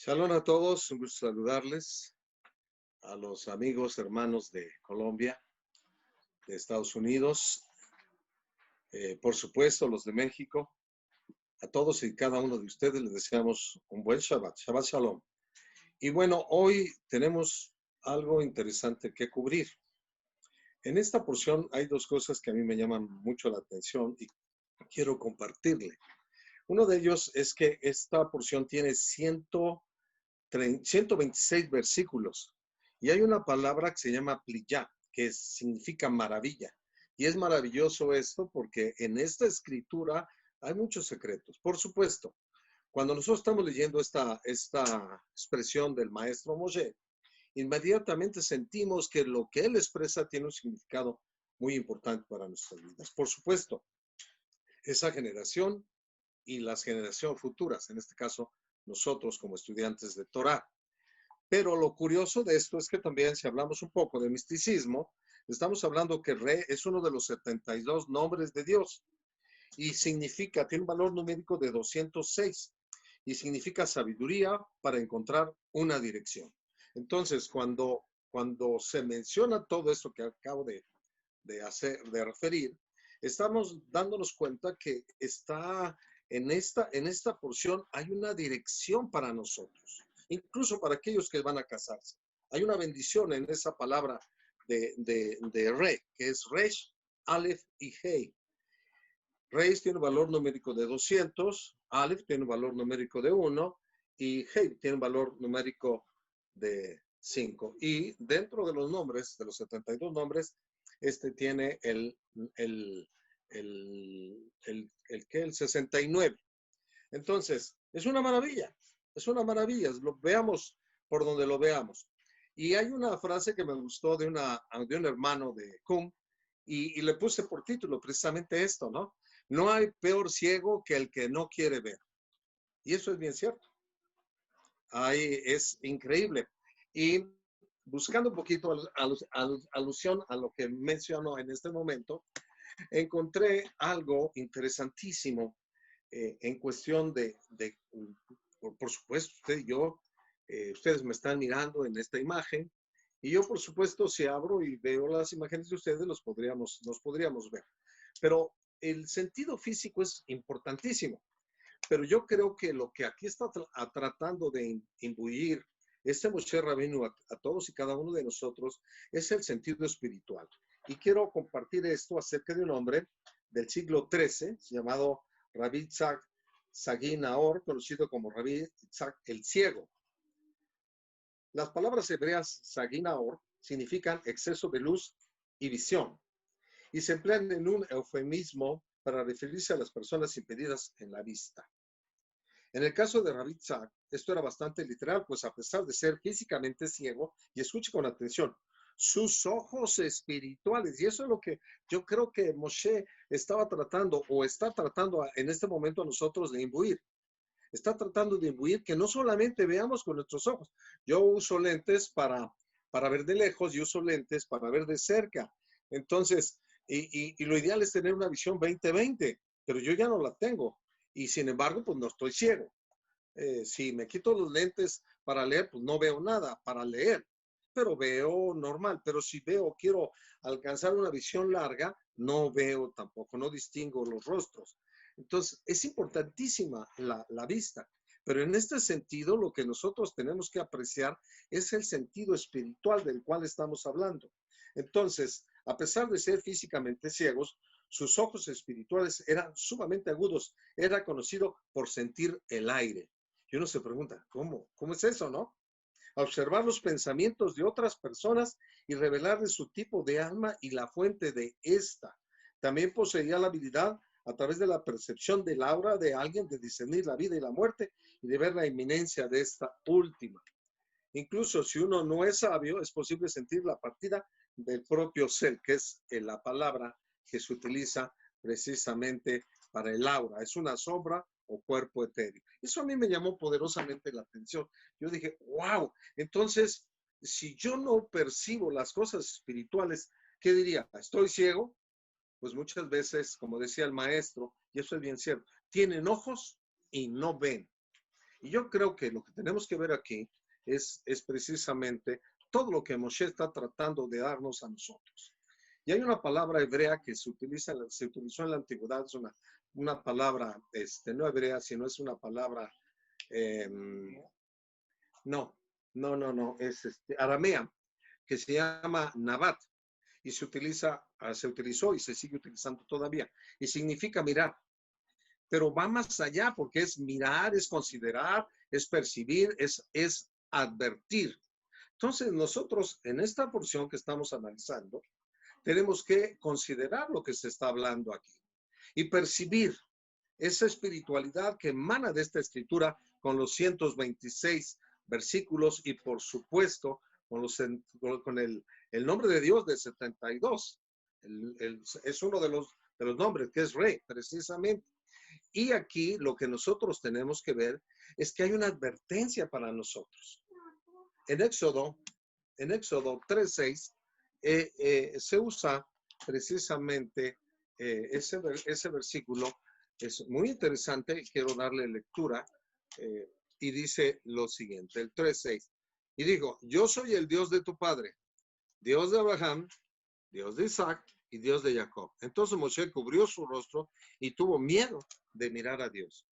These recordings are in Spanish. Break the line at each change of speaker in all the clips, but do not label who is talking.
Shalom a todos, un gusto saludarles, a los amigos, hermanos de Colombia, de Estados Unidos, por supuesto los de México, a todos y cada uno de ustedes les deseamos un buen Shabbat, Shabbat Shalom. Y bueno, hoy tenemos algo interesante que cubrir. En esta porción hay dos cosas que a mí me llaman mucho la atención y quiero compartirle. Uno de ellos es que esta porción tiene 126 versículos y hay una palabra que se llama pliyá, que significa maravilla. Y es maravilloso esto porque en esta escritura hay muchos secretos. Por supuesto, cuando nosotros estamos leyendo esta expresión del maestro Moshe, inmediatamente sentimos que lo que él expresa tiene un significado muy importante para nuestras vidas. Por supuesto, esa generación y las generaciones futuras, en este caso nosotros como estudiantes de Torah. Pero lo curioso de esto es que también, si hablamos un poco de misticismo, estamos hablando que Re es uno de los 72 nombres de Dios y significa, tiene un valor numérico de 206 y significa sabiduría para encontrar una dirección. Entonces, cuando se menciona todo esto que acabo de referir, estamos dándonos cuenta que está en esta porción hay una dirección para nosotros, incluso para aquellos que van a casarse. Hay una bendición en esa palabra de Re, que es Resh, Aleph y Hei. Resh tiene un valor numérico de 200, Aleph tiene un valor numérico de 1 y Hei tiene un valor numérico de 5. Y dentro de los nombres, de los 72 nombres, este tiene el 69. Entonces, es una maravilla, lo veamos por donde lo veamos. Y hay una frase que me gustó de un hermano de Kung y le puse por título precisamente esto, ¿no? No hay peor ciego que el que no quiere ver. Y eso es bien cierto. Ahí es increíble. Y buscando un poquito alusión a lo que menciono en este momento, encontré algo interesantísimo en cuestión por supuesto, usted y yo, ustedes me están mirando en esta imagen, y yo, por supuesto, si abro y veo las imágenes de ustedes, nos podríamos ver. Pero el sentido físico es importantísimo. Pero yo creo que lo que aquí está tratando de imbuir este Moshe Rabbeinu a todos y cada uno de nosotros es el sentido espiritual. Y quiero compartir esto acerca de un hombre del siglo XIII llamado Rabbi Itzhak Sagi Naor, conocido como Rabbi Itzhak el Ciego. Las palabras hebreas Sagi Naor significan exceso de luz y visión y se emplean en un eufemismo para referirse a las personas impedidas en la vista. En el caso de Rabbi Itzhak, esto era bastante literal, pues a pesar de ser físicamente ciego, y escuche con atención, sus ojos espirituales, y eso es lo que yo creo que Moshe estaba tratando o está tratando en este momento a nosotros de imbuir. Está tratando de imbuir que no solamente veamos con nuestros ojos. Yo uso lentes para ver de lejos y uso lentes para ver de cerca. Entonces, y lo ideal es tener una visión 20/20, pero yo ya no la tengo. Y sin embargo, pues no estoy ciego. Si me quito los lentes para leer, pues no veo nada para leer, pero veo normal. Pero si quiero alcanzar una visión larga, no veo tampoco, no distingo los rostros. Entonces, es importantísima la vista. Pero en este sentido, lo que nosotros tenemos que apreciar es el sentido espiritual del cual estamos hablando. Entonces, a pesar de ser físicamente ciegos, sus ojos espirituales eran sumamente agudos. Era conocido por sentir el aire. Y uno se pregunta, ¿cómo es eso, no? Observar los pensamientos de otras personas y revelarles su tipo de alma y la fuente de esta. También poseía la habilidad, a través de la percepción del aura de alguien, de discernir la vida y la muerte y de ver la inminencia de esta última. Incluso si uno no es sabio, es posible sentir la partida del propio ser, que es la palabra que se utiliza precisamente para el aura. Es una sombra o cuerpo etéreo. Eso a mí me llamó poderosamente la atención. Yo dije, wow, entonces, si yo no percibo las cosas espirituales, ¿qué diría? ¿Estoy ciego? Pues muchas veces, como decía el maestro, y eso es bien cierto, tienen ojos y no ven. Y yo creo que lo que tenemos que ver aquí es precisamente todo lo que Moshe está tratando de darnos a nosotros. Y hay una palabra hebrea que se utilizó en la antigüedad, es una palabra, no hebrea, sino es una palabra, eh, no, es aramea, que se llama nabat, y se utilizó y se sigue utilizando todavía, y significa mirar, pero va más allá porque es mirar, es considerar, es percibir, es advertir. Entonces nosotros en esta porción que estamos analizando, tenemos que considerar lo que se está hablando aquí y percibir esa espiritualidad que emana de esta escritura con los 126 versículos y por supuesto con el nombre de Dios de 72. Es uno de los nombres que es rey, precisamente. Y aquí lo que nosotros tenemos que ver es que hay una advertencia para nosotros. En Éxodo 3:6 se usa precisamente ese versículo. Es muy interesante, quiero darle lectura, y dice lo siguiente, el 3:6. Y digo, yo soy el Dios de tu padre, Dios de Abraham, Dios de Isaac y Dios de Jacob. Entonces Moshe cubrió su rostro y tuvo miedo de mirar a Dios.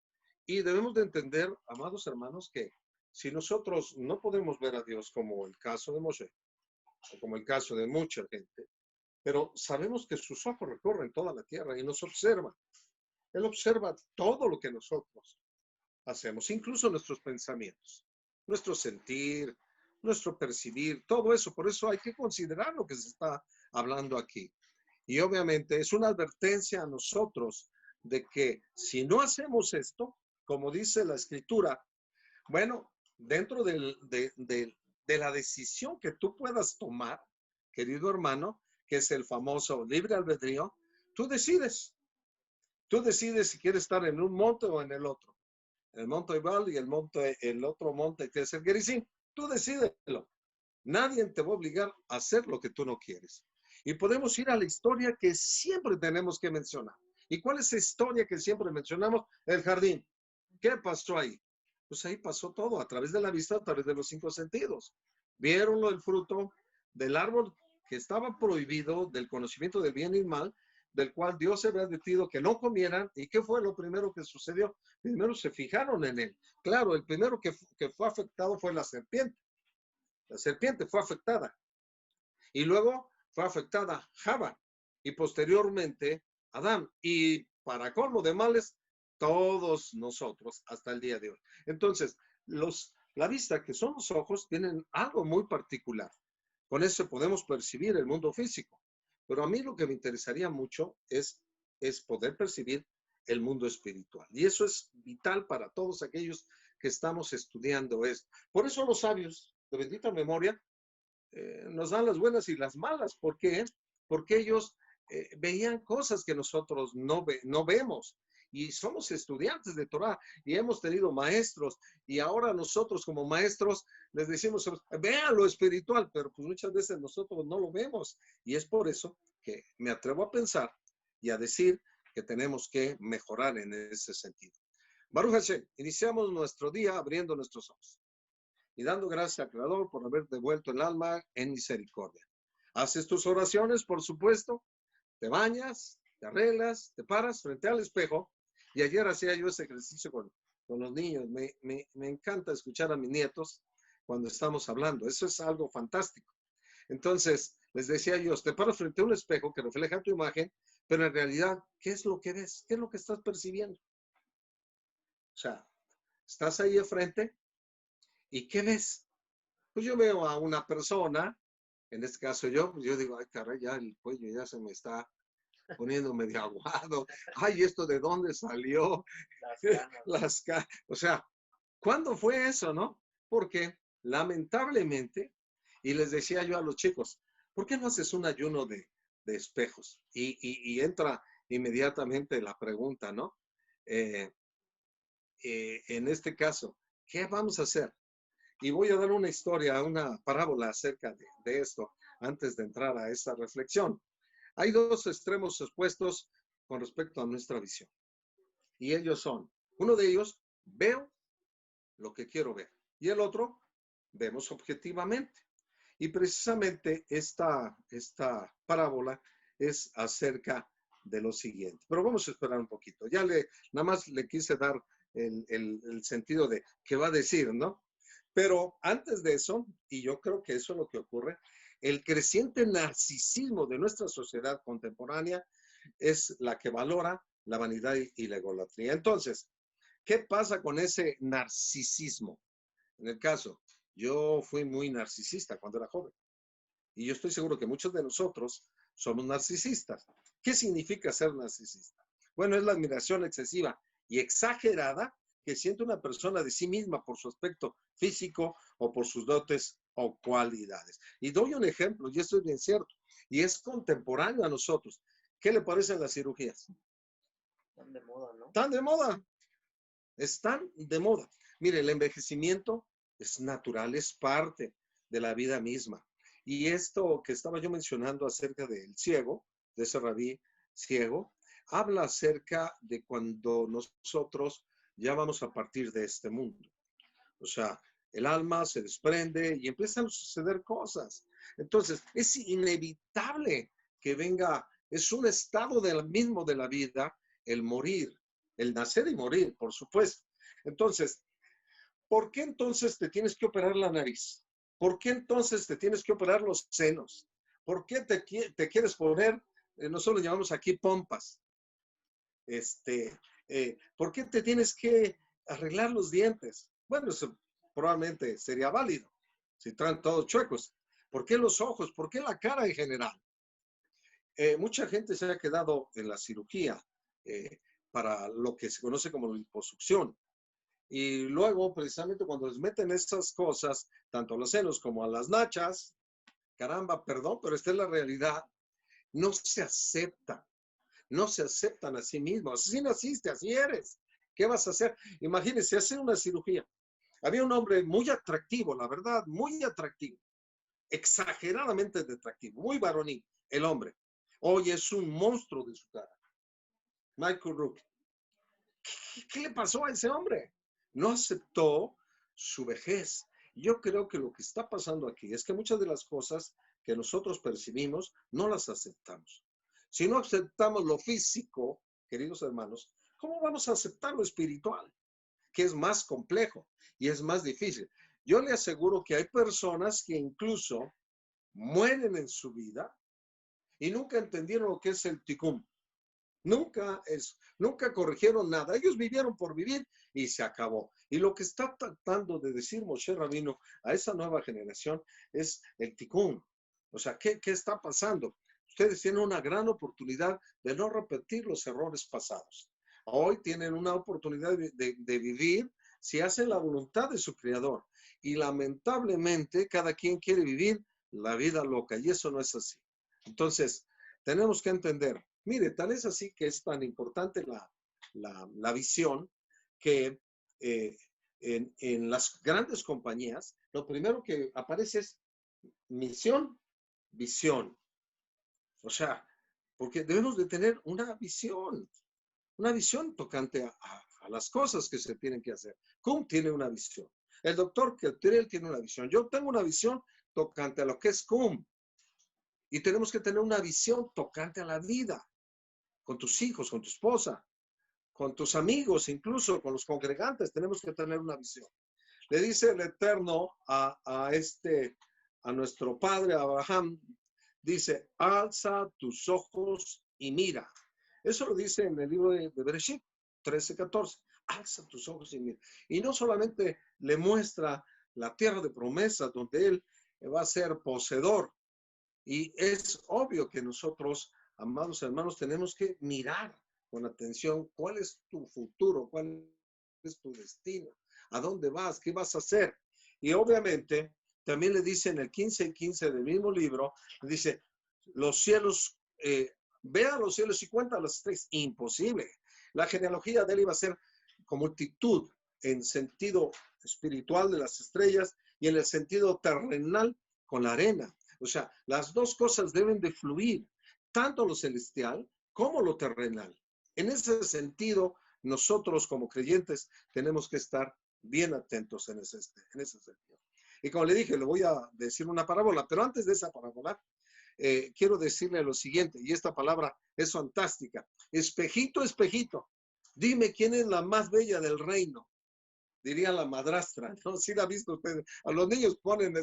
Y debemos de entender, amados hermanos, que si nosotros no podemos ver a Dios como el caso de Moshe, o como el caso de mucha gente, pero sabemos que sus ojos recorren toda la tierra y nos observa. Él observa todo lo que nosotros hacemos, incluso nuestros pensamientos, nuestro sentir, nuestro percibir, todo eso. Por eso hay que considerar lo que se está hablando aquí. Y obviamente es una advertencia a nosotros de que si no hacemos esto, como dice la escritura, bueno, dentro de la decisión que tú puedas tomar, querido hermano, que es el famoso libre albedrío, tú decides. Tú decides si quieres estar en un monte o en el otro. El monte Ebal y el otro monte que es el Gerizim. Tú decídelo. Nadie te va a obligar a hacer lo que tú no quieres. Y podemos ir a la historia que siempre tenemos que mencionar. ¿Y cuál es la historia que siempre mencionamos? El jardín. ¿Qué pasó ahí? Pues ahí pasó todo, a través de la vista, a través de los 5 sentidos. Vieron el fruto del árbol que estaba prohibido, del conocimiento del bien y el mal, del cual Dios se había advertido que no comieran. ¿Y qué fue lo primero que sucedió? Primero se fijaron en él. Claro, el primero que fue afectado fue la serpiente. La serpiente fue afectada. Y luego fue afectada Java. Y posteriormente Adán. Y para colmo de males, todos nosotros hasta el día de hoy. Entonces, la vista, que son los ojos, tienen algo muy particular. Con eso podemos percibir el mundo físico. Pero a mí lo que me interesaría mucho es poder percibir el mundo espiritual. Y eso es vital para todos aquellos que estamos estudiando esto. Por eso los sabios de bendita memoria nos dan las buenas y las malas. ¿Por qué? Porque ellos veían cosas que nosotros no vemos. Y somos estudiantes de Torah y hemos tenido maestros, y ahora nosotros como maestros les decimos, vean lo espiritual, pero pues muchas veces nosotros no lo vemos. Y es por eso que me atrevo a pensar y a decir que tenemos que mejorar en ese sentido. Baruch Hashem, iniciamos nuestro día abriendo nuestros ojos y dando gracias al Creador por haber devuelto el alma en misericordia. Haces tus oraciones, por supuesto, te bañas, te arreglas, te paras frente al espejo. Y ayer hacía yo ese ejercicio con los niños. Me encanta escuchar a mis nietos cuando estamos hablando. Eso es algo fantástico. Entonces, les decía yo, te paras frente a un espejo que refleja tu imagen, pero en realidad, ¿qué es lo que ves? ¿Qué es lo que estás percibiendo? O sea, estás ahí de frente y ¿qué ves? Pues yo veo a una persona, en este caso pues yo digo, ay, caray, ya el cuello ya se me está poniendo medio aguado. Ay, ¿esto de dónde salió? O sea, ¿cuándo fue eso, no? Porque lamentablemente, y les decía yo a los chicos, ¿por qué no haces un ayuno de espejos? Y entra inmediatamente la pregunta, ¿no? En este caso, ¿qué vamos a hacer? Y voy a dar una historia, una parábola acerca de esto antes de entrar a esta reflexión. Hay dos extremos expuestos con respecto a nuestra visión. Y ellos son, uno de ellos, veo lo que quiero ver. Y el otro, vemos objetivamente. Y precisamente esta parábola es acerca de lo siguiente. Pero vamos a esperar un poquito. Nada más le quise dar el sentido de qué va a decir, ¿no? Pero antes de eso, y yo creo que eso es lo que ocurre, el creciente narcisismo de nuestra sociedad contemporánea es la que valora la vanidad y la egolatría. Entonces, ¿qué pasa con ese narcisismo? En el caso, yo fui muy narcisista cuando era joven. Y yo estoy seguro que muchos de nosotros somos narcisistas. ¿Qué significa ser narcisista? Bueno, es la admiración excesiva y exagerada que siente una persona de sí misma por su aspecto físico o por sus dotes o cualidades. Y doy un ejemplo, y esto es bien cierto, y es contemporáneo a nosotros. ¿Qué le parecen las cirugías?
Están de moda, ¿no?
Están de moda, están de moda. Mire, el envejecimiento es natural, es parte de la vida misma. Y esto que estaba yo mencionando acerca del ciego, de ese rabí ciego, habla acerca de cuando nosotros ya vamos a partir de este mundo. O sea, el alma se desprende y empiezan a suceder cosas. Entonces, es inevitable que venga, es un estado mismo de la vida, el morir, el nacer y morir, por supuesto. Entonces, ¿por qué entonces te tienes que operar la nariz? ¿Por qué entonces te tienes que operar los senos? ¿Por qué te quieres poner, nosotros lo llamamos aquí pompas? ¿Por qué te tienes que arreglar los dientes? Bueno, eso probablemente sería válido si traen todos chuecos. ¿Por qué los ojos? ¿Por qué la cara en general? Mucha gente se ha quedado en la cirugía para lo que se conoce como liposucción. Y luego, precisamente cuando les meten esas cosas, tanto a los senos como a las nachas, caramba, perdón, pero esta es la realidad, no se aceptan. No se aceptan a sí mismos. Así naciste, así eres. ¿Qué vas a hacer? Imagínense, hacer una cirugía. Había un hombre muy atractivo, la verdad, muy atractivo. Exageradamente atractivo, muy varonil, el hombre. Hoy es un monstruo de su cara. Michael Rook. ¿Qué le pasó a ese hombre? No aceptó su vejez. Yo creo que lo que está pasando aquí es que muchas de las cosas que nosotros percibimos no las aceptamos. Si no aceptamos lo físico, queridos hermanos, ¿cómo vamos a aceptar lo espiritual? Que es más complejo y es más difícil. Yo le aseguro que hay personas que incluso mueren en su vida y nunca entendieron lo que es el tikkun. Nunca corrigieron nada. Ellos vivieron por vivir y se acabó. Y lo que está tratando de decir Moshe Rabino a esa nueva generación es el tikkun. O sea, ¿qué está pasando? Ustedes tienen una gran oportunidad de no repetir los errores pasados. Hoy tienen una oportunidad de vivir si hacen la voluntad de su Creador. Y lamentablemente cada quien quiere vivir la vida loca y eso no es así. Entonces, tenemos que entender. Mire, tal es así que es tan importante la visión que en las grandes compañías, lo primero que aparece es misión, visión. O sea, porque debemos de tener una visión tocante a las cosas que se tienen que hacer. ¿Cómo tiene una visión? El doctor Keltrell tiene una visión. Yo tengo una visión tocante a lo que es CUM. Y tenemos que tener una visión tocante a la vida, con tus hijos, con tu esposa, con tus amigos, incluso con los congregantes, tenemos que tener una visión. Le dice el Eterno a nuestro padre Abraham, dice, alza tus ojos y mira. Eso lo dice en el libro de Bereshit 13:14. Alza tus ojos y mira. Y no solamente le muestra la tierra de promesa donde él va a ser poseedor. Y es obvio que nosotros, amados hermanos, tenemos que mirar con atención cuál es tu futuro, cuál es tu destino, a dónde vas, qué vas a hacer. Y obviamente también le dice en el 15:15 del mismo libro, le dice, los cielos, vea los cielos y cuenta las estrellas. Imposible. La genealogía de él iba a ser como multitud en sentido espiritual de las estrellas y en el sentido terrenal con la arena. O sea, las dos cosas deben de fluir, tanto lo celestial como lo terrenal. En ese sentido, nosotros como creyentes tenemos que estar bien atentos en ese sentido. Y como le dije, le voy a decir una parábola, pero antes de esa parábola, quiero decirle lo siguiente, y esta palabra es fantástica. Espejito, espejito, dime quién es la más bella del reino. Diría la madrastra, ¿no? Sí la ha visto usted. A los niños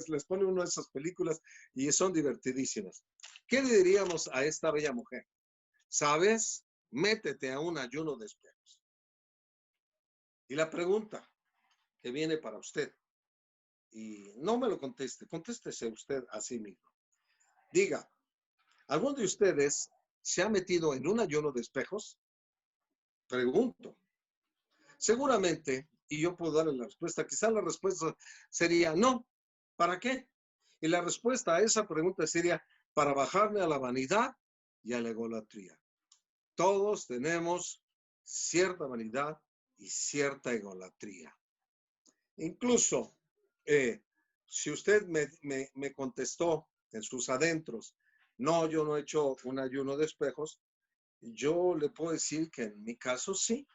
les ponen una de esas películas y son divertidísimas. ¿Qué le diríamos a esta bella mujer? ¿Sabes? Métete a un ayuno de espejos. Y la pregunta que viene para usted, y no me lo conteste, contéstese usted a sí mismo. Diga, ¿alguno de ustedes se ha metido en un ayuno de espejos? Pregunto. Seguramente, y yo puedo darle la respuesta, quizá la respuesta sería no. ¿Para qué? Y la respuesta a esa pregunta sería para bajarle a la vanidad y a la egolatría. Todos tenemos cierta vanidad y cierta egolatría. Incluso, si usted me contestó en sus adentros, no, yo no he hecho un ayuno de espejos, yo le puedo decir que en mi caso sí.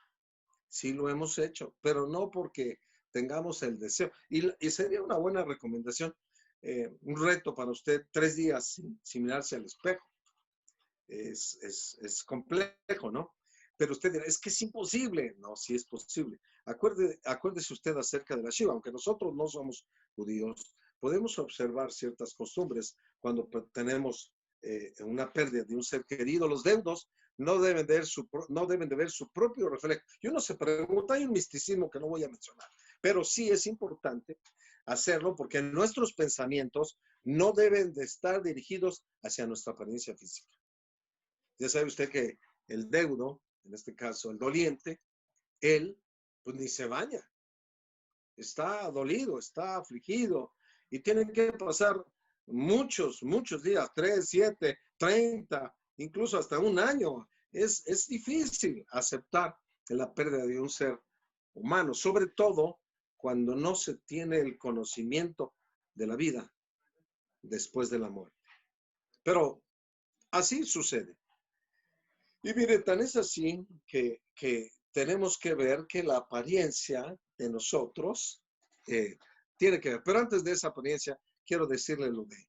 Sí lo hemos hecho, pero no porque tengamos el deseo. Y sería una buena recomendación, un reto para usted, 3 días sin mirarse al espejo. Es complejo, ¿no? Pero usted dirá, es que es imposible. No, sí es posible. Acuérdese usted acerca de la Shiva, aunque nosotros no somos judíos, podemos observar ciertas costumbres cuando tenemos una pérdida de un ser querido. Los deudos no deben de ver su propio reflejo. Y uno se pregunta, hay un misticismo que no voy a mencionar, pero sí es importante hacerlo porque nuestros pensamientos no deben de estar dirigidos hacia nuestra apariencia física. Ya sabe usted que el deudo, en este caso el doliente, él pues ni se baña, está dolido, está afligido y tiene que pasar muchos días, 3, 7, 30, incluso hasta un año. Es difícil aceptar la pérdida de un ser humano, sobre todo cuando no se tiene el conocimiento de la vida después de la muerte. Pero así sucede. Y mire, tan es así que tenemos que ver que la apariencia de nosotros tiene que ver. Pero antes de esa apariencia, quiero decirle lo de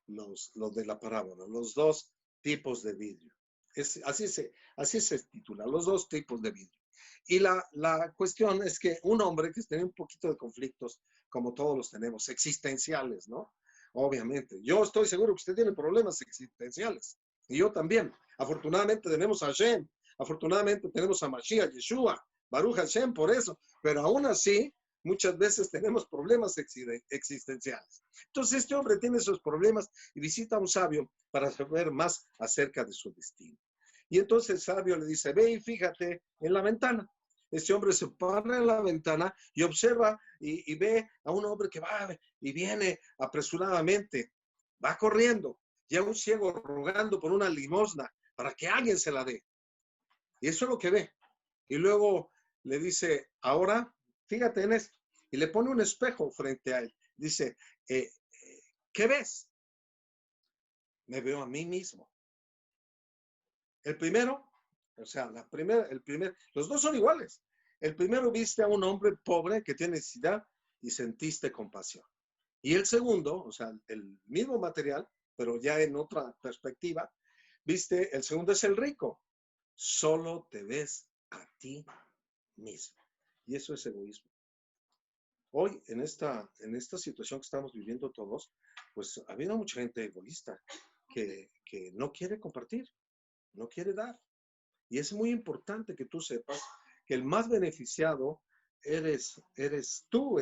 lo de la parábola, los dos tipos de vidrio. Así se titula, los dos tipos de vidrio. Y la cuestión es que un hombre que tiene un poquito de conflictos, como todos los tenemos, existenciales, ¿no? Obviamente. Yo estoy seguro que usted tiene problemas existenciales. Y yo también. Afortunadamente tenemos a Hashem. Afortunadamente tenemos a Mashiach, Yeshua, Baruch Hashem, por eso. Pero aún así, muchas veces tenemos problemas existenciales. Entonces este hombre tiene esos problemas y visita a un sabio para saber más acerca de su destino. Y entonces el sabio le dice, ve y fíjate en la ventana. Este hombre se para en la ventana y observa y ve a un hombre que va y viene apresuradamente, va corriendo, y a un ciego rogando por una limosna para que alguien se la dé. Y eso es lo que ve. Y luego le dice, ahora, fíjate en esto. Y le pone un espejo frente a él. Dice, ¿qué ves? Me veo a mí mismo. El primero, o sea, los dos son iguales. El primero viste a un hombre pobre que tiene necesidad y sentiste compasión. Y el segundo, o sea, el mismo material, pero ya en otra perspectiva, viste, el segundo es el rico. Solo te ves a ti mismo. Y eso es egoísmo. Hoy, en esta situación que estamos viviendo todos, pues ha habido mucha gente egoísta que no quiere compartir, no quiere dar. Y es muy importante que tú sepas que el más beneficiado eres tú,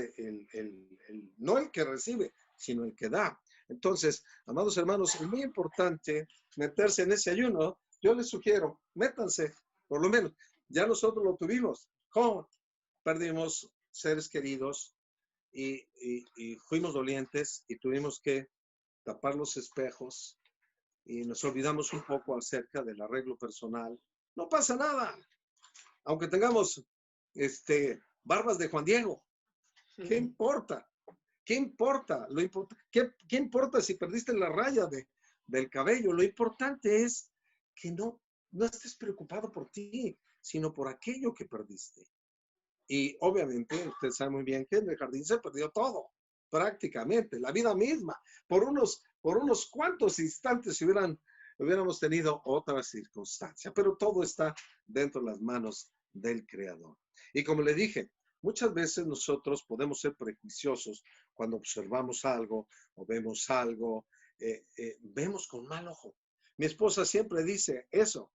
no el que recibe, sino el que da. Entonces, amados hermanos, es muy importante meterse en ese ayuno. Yo les sugiero, métanse, por lo menos. Ya nosotros lo tuvimos. ¿Cómo? Perdimos seres queridos y fuimos dolientes y tuvimos que tapar los espejos y nos olvidamos un poco acerca del arreglo personal. No pasa nada, aunque tengamos barbas de Juan Diego. ¿Qué importa? ¿Qué importa? ¿Qué importa si perdiste la raya del cabello? Lo importante es que no estés preocupado por ti, sino por aquello que perdiste. Y obviamente usted sabe muy bien que en el jardín se perdió todo, prácticamente, la vida misma. Por unos cuantos instantes si hubiéramos tenido otra circunstancia, pero todo está dentro de las manos del Creador. Y como le dije, muchas veces nosotros podemos ser prejuiciosos cuando observamos algo o vemos algo, vemos con mal ojo. Mi esposa siempre dice eso,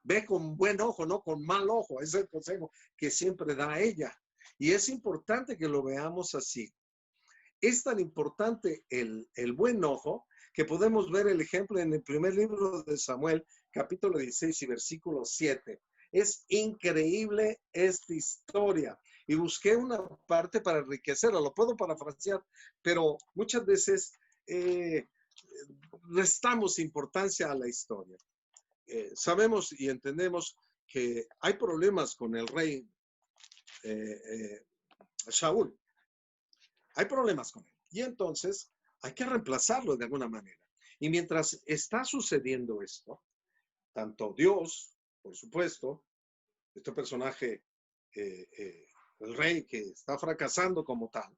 ve con buen ojo, no con mal ojo. Ese es el consejo que siempre da ella. Y es importante que lo veamos así. Es tan importante el buen ojo que podemos ver el ejemplo en el primer libro de Samuel, capítulo 16 y versículo 7. Es increíble esta historia. Y busqué una parte para enriquecerla. Lo puedo parafrasear, pero muchas veces restamos importancia a la historia. Sabemos y entendemos que hay problemas con el rey Saúl. Hay problemas con él. Y entonces hay que reemplazarlo de alguna manera. Y mientras está sucediendo esto, tanto Dios, por supuesto, este personaje, el rey que está fracasando como tal,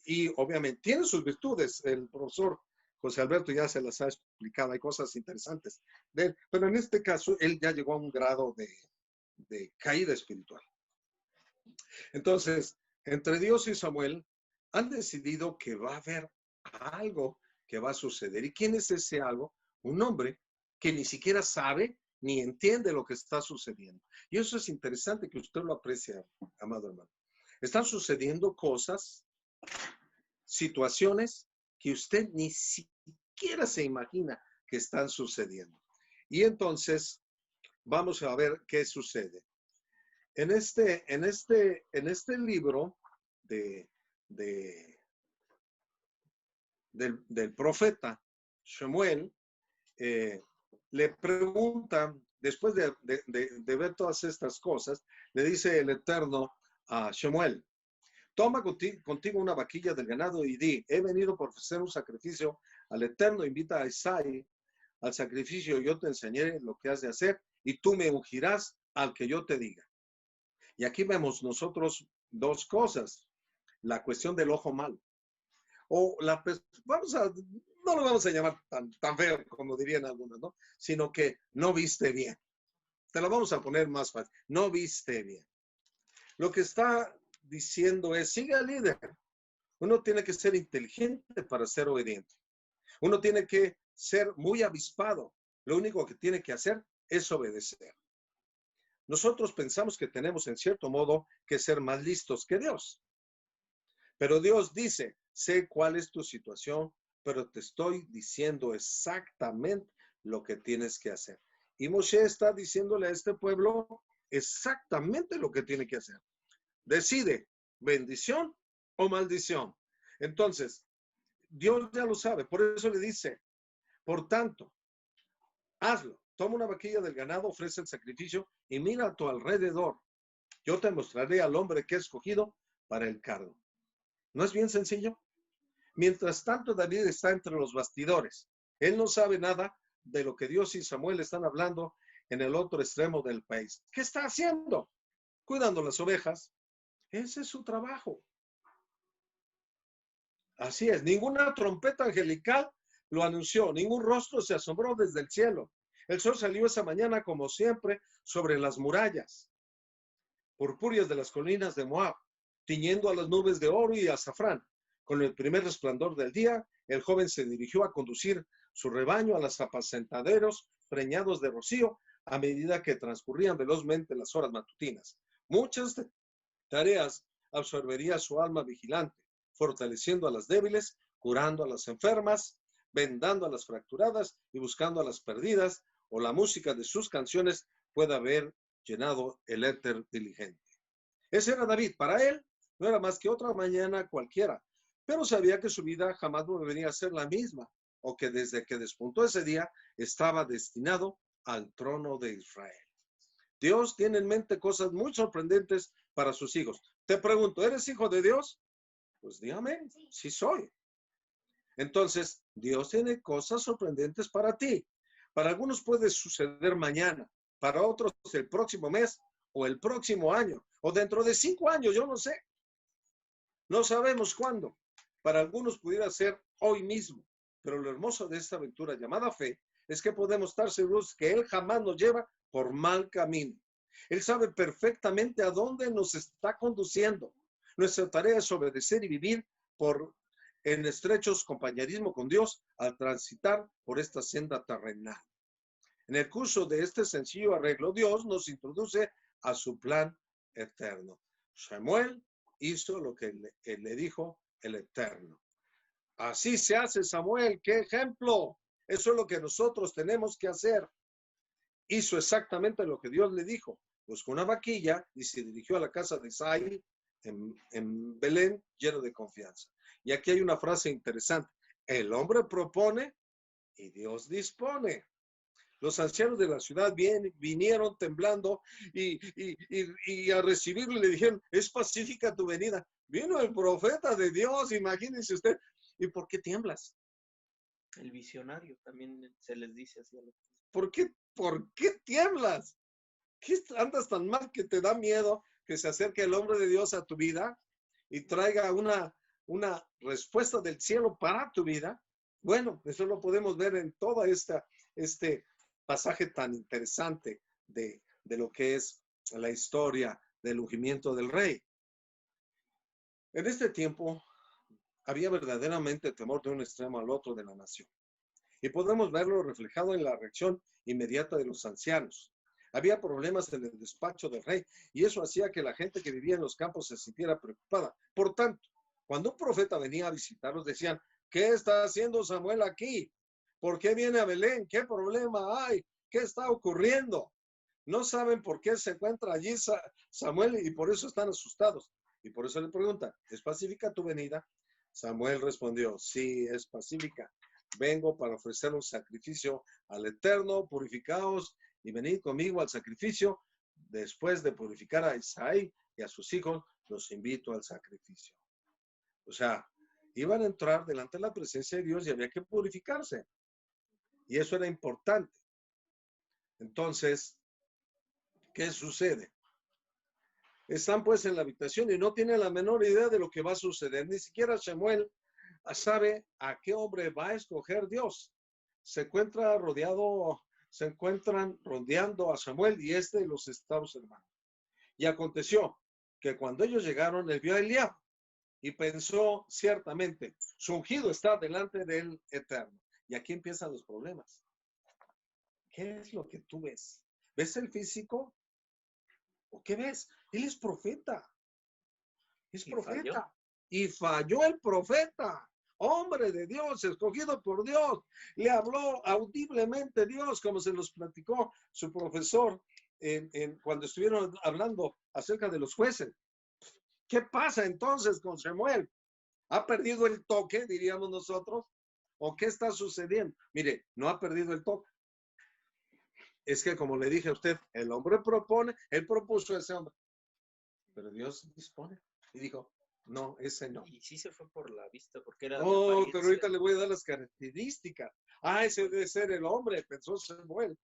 y obviamente tiene sus virtudes, el profesor José Alberto ya se las ha explicado, hay cosas interesantes de él, pero en este caso él ya llegó a un grado de caída espiritual. Entonces, entre Dios y Samuel han decidido que va a haber algo que va a suceder. ¿Y quién es ese algo? Un hombre que ni siquiera sabe ni entiende lo que está sucediendo. Y eso es interesante que usted lo aprecie, amado hermano. Están sucediendo cosas, situaciones que usted ni siquiera se imagina que están sucediendo. Y entonces vamos a ver qué sucede. En este libro del profeta Shemuel, le pregunta, después de ver todas estas cosas, le dice el Eterno a Shemuel: toma contigo una vaquilla del ganado y di, he venido por ofrecer un sacrificio al Eterno, invita a Isaí al sacrificio, yo te enseñaré lo que has de hacer y tú me ungirás al que yo te diga. Y aquí vemos nosotros dos cosas: la cuestión del ojo malo. O no lo vamos a llamar tan feo como dirían algunos, ¿no? Sino que no viste bien. Te lo vamos a poner más fácil. No viste bien. Lo que está diciendo es, sigue al líder. Uno tiene que ser inteligente para ser obediente. Uno tiene que ser muy avispado. Lo único que tiene que hacer es obedecer. Nosotros pensamos que tenemos en cierto modo que ser más listos que Dios. Pero Dios dice, sé cuál es tu situación, pero te estoy diciendo exactamente lo que tienes que hacer. Y Moshe está diciéndole a este pueblo exactamente lo que tiene que hacer. Decide, bendición o maldición. Entonces, Dios ya lo sabe, por eso le dice, por tanto, hazlo. Toma una vaquilla del ganado, ofrece el sacrificio y mira a tu alrededor. Yo te mostraré al hombre que he escogido para el cargo. ¿No es bien sencillo? Mientras tanto, David está entre los bastidores. Él no sabe nada de lo que Dios y Samuel están hablando en el otro extremo del país. ¿Qué está haciendo? Cuidando las ovejas. Ese es su trabajo. Así es. Ninguna trompeta angelical lo anunció. Ningún rostro se asombró desde el cielo. El sol salió esa mañana, como siempre, sobre las murallas purpúreas de las colinas de Moab, tiñendo a las nubes de oro y azafrán. Con el primer resplandor del día, el joven se dirigió a conducir su rebaño a los apacentaderos preñados de rocío a medida que transcurrían velozmente las horas matutinas. Muchas tareas absorbería su alma vigilante, fortaleciendo a las débiles, curando a las enfermas, vendando a las fracturadas y buscando a las perdidas, o la música de sus canciones puede haber llenado el éter diligente. Ese era David. Para él no era más que otra mañana cualquiera, pero sabía que su vida jamás volvería a ser la misma, o que desde que despuntó ese día estaba destinado al trono de Israel. Dios tiene en mente cosas muy sorprendentes para sus hijos. Te pregunto, ¿eres hijo de Dios? Pues dígame, sí soy. Entonces, Dios tiene cosas sorprendentes para ti. Para algunos puede suceder mañana, para otros el próximo mes o el próximo año, o dentro de 5 años, yo no sé. No sabemos cuándo. Para algunos pudiera ser hoy mismo. Pero lo hermoso de esta aventura llamada fe es que podemos estar seguros que Él jamás nos lleva por mal camino. Él sabe perfectamente a dónde nos está conduciendo. Nuestra tarea es obedecer y vivir en estrechos compañerismo con Dios al transitar por esta senda terrenal. En el curso de este sencillo arreglo, Dios nos introduce a su plan eterno. Samuel hizo lo que le dijo el Eterno. Así se hace, Samuel. ¡Qué ejemplo! Eso es lo que nosotros tenemos que hacer. Hizo exactamente lo que Dios le dijo. Buscó una vaquilla y se dirigió a la casa de Isaí en Belén, lleno de confianza. Y aquí hay una frase interesante. El hombre propone y Dios dispone. Los ancianos de la ciudad vinieron temblando y a recibirle le dijeron, es pacífica tu venida. Vino el profeta de Dios, imagínense usted. ¿Y por qué tiemblas?
El visionario también se les dice así.
¿Por qué tiemblas? ¿Qué andas tan mal que te da miedo que se acerque el hombre de Dios a tu vida y traiga una respuesta del cielo para tu vida? Bueno, eso lo podemos ver en toda este pasaje tan interesante de lo que es la historia del ungimiento del rey. En este tiempo había verdaderamente temor de un extremo al otro de la nación. Y podemos verlo reflejado en la reacción inmediata de los ancianos. Había problemas en el despacho del rey y eso hacía que la gente que vivía en los campos se sintiera preocupada. Por tanto, cuando un profeta venía a visitarlos, decían, ¿qué está haciendo Samuel aquí? ¿Por qué viene a Belén? ¿Qué problema hay? ¿Qué está ocurriendo? No saben por qué se encuentra allí Samuel y por eso están asustados. Y por eso le preguntan, ¿es pacífica tu venida? Samuel respondió, sí, es pacífica. Vengo para ofrecer un sacrificio al Eterno, purificaos y venid conmigo al sacrificio. Después de purificar a Isaí y a sus hijos, los invito al sacrificio. O sea, iban a entrar delante de la presencia de Dios y había que purificarse. Y eso era importante. Entonces, ¿qué sucede? Están pues en la habitación y no tienen la menor idea de lo que va a suceder. Ni siquiera Samuel sabe a qué hombre va a escoger Dios. Se encuentran rodeando a Samuel y los está observando. Y aconteció que cuando ellos llegaron, él vio a Eliab y pensó ciertamente, su ungido está delante del Eterno. Y aquí empiezan los problemas. ¿Qué es lo que tú ves? ¿Ves el físico? ¿O qué ves? Él es profeta. Es profeta. Y falló el profeta. Hombre de Dios, escogido por Dios. Le habló audiblemente Dios, como se los platicó su profesor cuando estuvieron hablando acerca de los jueces. ¿Qué pasa entonces con Samuel? ¿Ha perdido el toque, diríamos nosotros? ¿O qué está sucediendo? Mire, no ha perdido el toque. Es que, como le dije a usted, el hombre propone, él propuso a ese hombre. Pero Dios dispone. Y dijo, no, ese no.
Y sí se fue por la vista, porque era de
apariencia. Pero ahorita le voy a dar las características. Ese debe ser el hombre, pensó Samuel.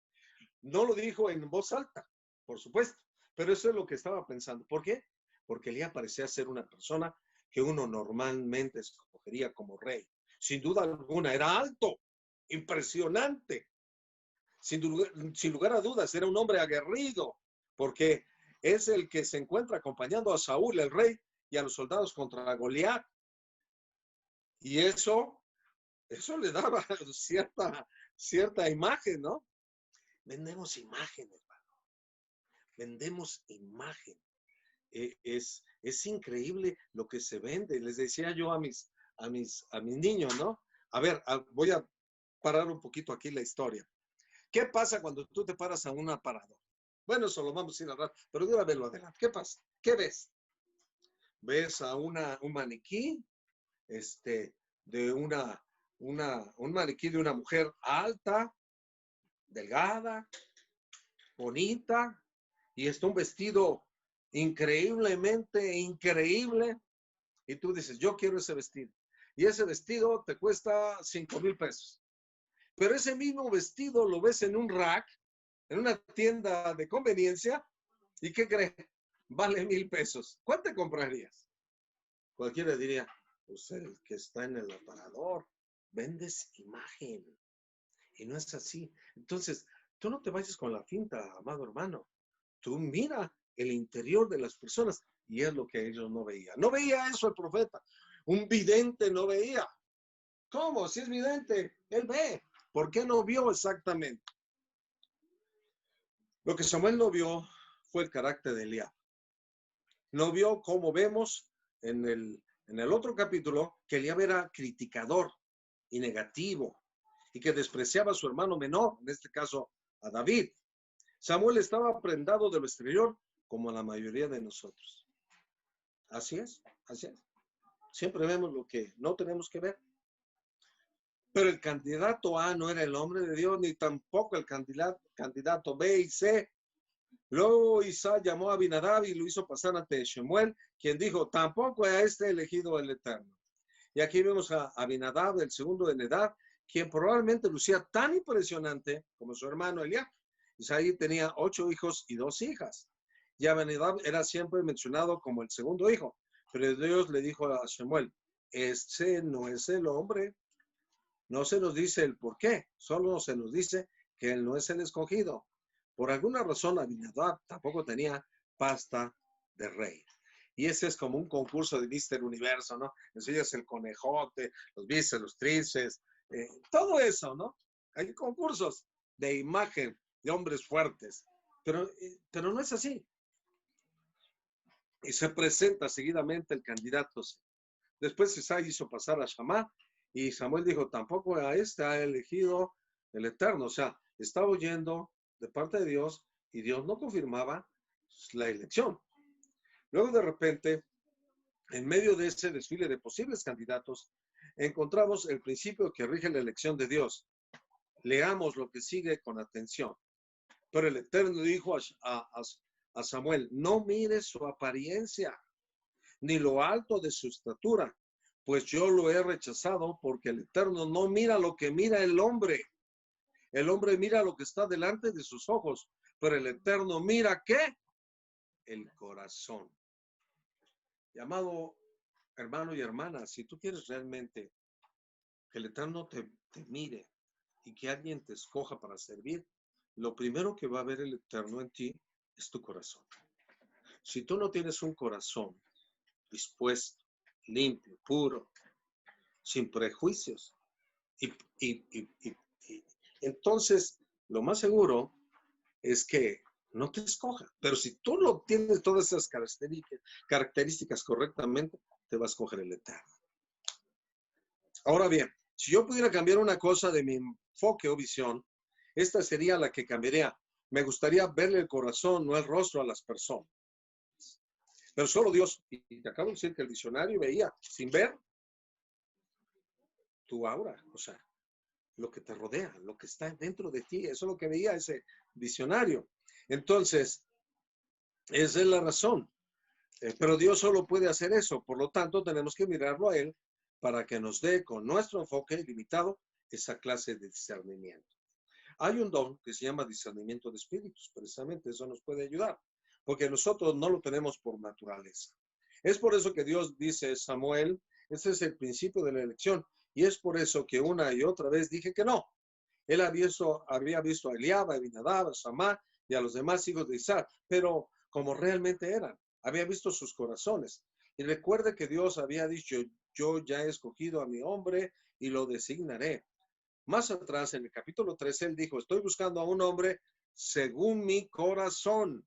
No lo dijo en voz alta, por supuesto. Pero eso es lo que estaba pensando. ¿Por qué? Porque Elías parecía ser una persona que uno normalmente escogería como rey. Sin duda alguna, era alto, impresionante. Sin lugar a dudas, era un hombre aguerrido, porque es el que se encuentra acompañando a Saúl, el rey, y a los soldados contra Goliat. Y eso le daba cierta imagen, ¿no? Vendemos imagen, hermano. Vendemos imagen. Es increíble lo que se vende. Les decía yo a mis niños, ¿no? A ver, voy a parar un poquito aquí la historia. ¿Qué pasa cuando tú te paras a un aparador? Bueno, eso lo vamos a ir a hablar, pero de una vez lo adelante. ¿Qué pasa? ¿Qué ves? ¿Ves a un maniquí? Un maniquí de una mujer alta, delgada, bonita, y está un vestido increíblemente increíble, y tú dices, yo quiero ese vestido. Y ese vestido te cuesta 5,000 pesos. Pero ese mismo vestido lo ves en un rack, en una tienda de conveniencia, ¿Y qué cree? Vale 1,000 pesos. ¿Cuánto comprarías? Cualquiera diría, pues el que está en el aparador, vendes imagen. Y no es así. Entonces, tú no te vayas con la finta, amado hermano. Tú mira el interior de las personas y es lo que ellos no veían. No veía eso el profeta. Un vidente no veía. ¿Cómo? Si es vidente, él ve. ¿Por qué no vio exactamente? Lo que Samuel no vio fue el carácter de Eliab. No vio, como vemos en el otro capítulo, que Eliab era criticador y negativo y que despreciaba a su hermano menor, en este caso a David. Samuel estaba prendado de lo exterior como la mayoría de nosotros. Así es, así es. Siempre vemos lo que no tenemos que ver. Pero el candidato A no era el hombre de Dios, ni tampoco el candidato B y C. Luego Isaac llamó a Abinadab y lo hizo pasar ante Shemuel, quien dijo, tampoco a este elegido el Eterno. Y aquí vemos a Abinadab, el segundo en edad, quien probablemente lucía tan impresionante como su hermano Eliab. Isaí tenía 8 hijos y 2 hijas. Y Abinadab era siempre mencionado como el segundo hijo. Pero Dios le dijo a Shemuel, ese no es el hombre. No se nos dice el por qué, solo se nos dice que él no es el escogido. Por alguna razón, Abinadab tampoco tenía pasta de rey. Y ese es como un concurso de Mister Universo, ¿no? Enseñas el conejote, los bíceps, los tríceps, todo eso, ¿no? Hay concursos de imagen de hombres fuertes, pero no es así. Y se presenta seguidamente el candidato. Después Isaí hizo pasar a Shammah y Samuel dijo, tampoco a este ha elegido el Eterno. O sea, estaba oyendo de parte de Dios y Dios no confirmaba la elección. Luego de repente, en medio de ese desfile de posibles candidatos, encontramos el principio que rige la elección de Dios. Leamos lo que sigue con atención. Pero el Eterno dijo a Samuel, no mires su apariencia, ni lo alto de su estatura, pues yo lo he rechazado, porque el Eterno no mira lo que mira el hombre. El hombre mira lo que está delante de sus ojos, pero el Eterno mira ¿qué? El corazón. Y amado hermano y hermana, si tú quieres realmente que el Eterno te mire y que alguien te escoja para servir, lo primero que va a ver el Eterno en ti es tu corazón. Si tú no tienes un corazón dispuesto, limpio, puro, sin prejuicios, entonces lo más seguro es que no te escoja. Pero si tú no tienes todas esas características correctamente, te va a escoger el Eterno. Ahora bien, si yo pudiera cambiar una cosa de mi enfoque o visión, esta sería la que cambiaría. Me gustaría verle el corazón, no el rostro a las personas. Pero solo Dios, y te acabo de decir que el diccionario veía, sin ver, tu aura, o sea, lo que te rodea, lo que está dentro de ti, eso es lo que veía ese diccionario. Entonces, esa es la razón. Pero Dios solo puede hacer eso, por lo tanto tenemos que mirarlo a Él para que nos dé con nuestro enfoque limitado esa clase de discernimiento. Hay un don que se llama discernimiento de espíritus, precisamente eso nos puede ayudar, porque nosotros no lo tenemos por naturaleza. Es por eso que Dios dice, Samuel, ese es el principio de la elección, y es por eso que una y otra vez dije que no. Él había visto a Eliab, a Abinadab, a Shammah y a los demás hijos de Isaac, pero como realmente eran, había visto sus corazones. Y recuerde que Dios había dicho, yo ya he escogido a mi hombre y lo designaré. Más atrás, en el capítulo 13, él dijo, estoy buscando a un hombre según mi corazón.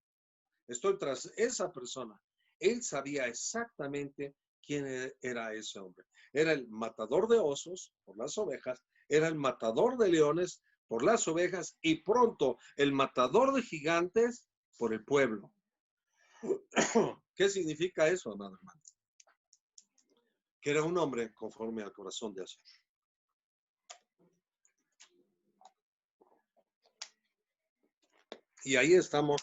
Estoy tras esa persona. Él sabía exactamente quién era ese hombre. Era el matador de osos por las ovejas, era el matador de leones por las ovejas y pronto el matador de gigantes por el pueblo. ¿Qué significa eso, amado hermano? Que era un hombre conforme al corazón de Dios. Y ahí estamos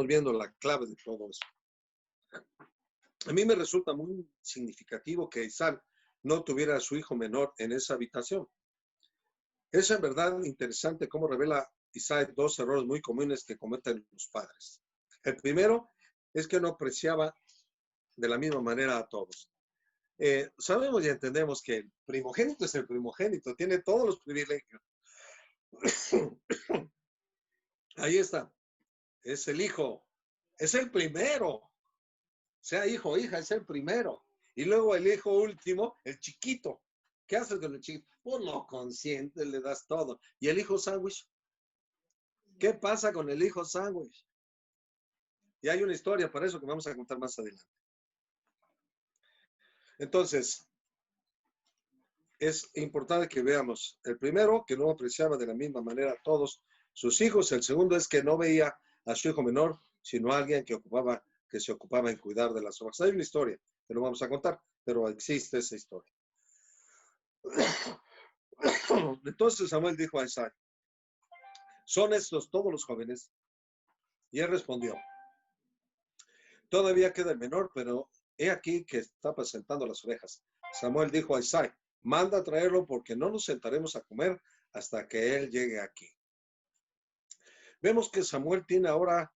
viendo la clave de todo eso. A mí me resulta muy significativo que Isaac no tuviera a su hijo menor en esa habitación. Es en verdad interesante cómo revela Isaac 2 errores muy comunes que cometen los padres. El primero es que no apreciaba de la misma manera a todos. Sabemos y entendemos que el primogénito es el primogénito, tiene todos los privilegios. Ahí está, es el hijo, es el primero, sea hijo o hija, es el primero. Y luego el hijo último, el chiquito. ¿Qué haces con el chiquito? Pues lo consientes, le das todo. ¿Y el hijo sándwich? ¿Qué pasa con el hijo sándwich? Y hay una historia para eso que vamos a contar más adelante. Entonces, es importante que veamos. El primero, que no apreciaba de la misma manera a todos sus hijos. El segundo es que no veía a su hijo menor, sino a alguien que se ocupaba en cuidar de las ovejas. Hay una historia, que no vamos a contar, pero existe esa historia. Entonces Samuel dijo a Isaí, ¿son estos todos los jóvenes? Y él respondió, todavía queda el menor, pero he aquí que está apacentando las ovejas. Samuel dijo a Isaí, manda a traerlo porque no nos sentaremos a comer hasta que él llegue aquí. Vemos que Samuel tiene ahora,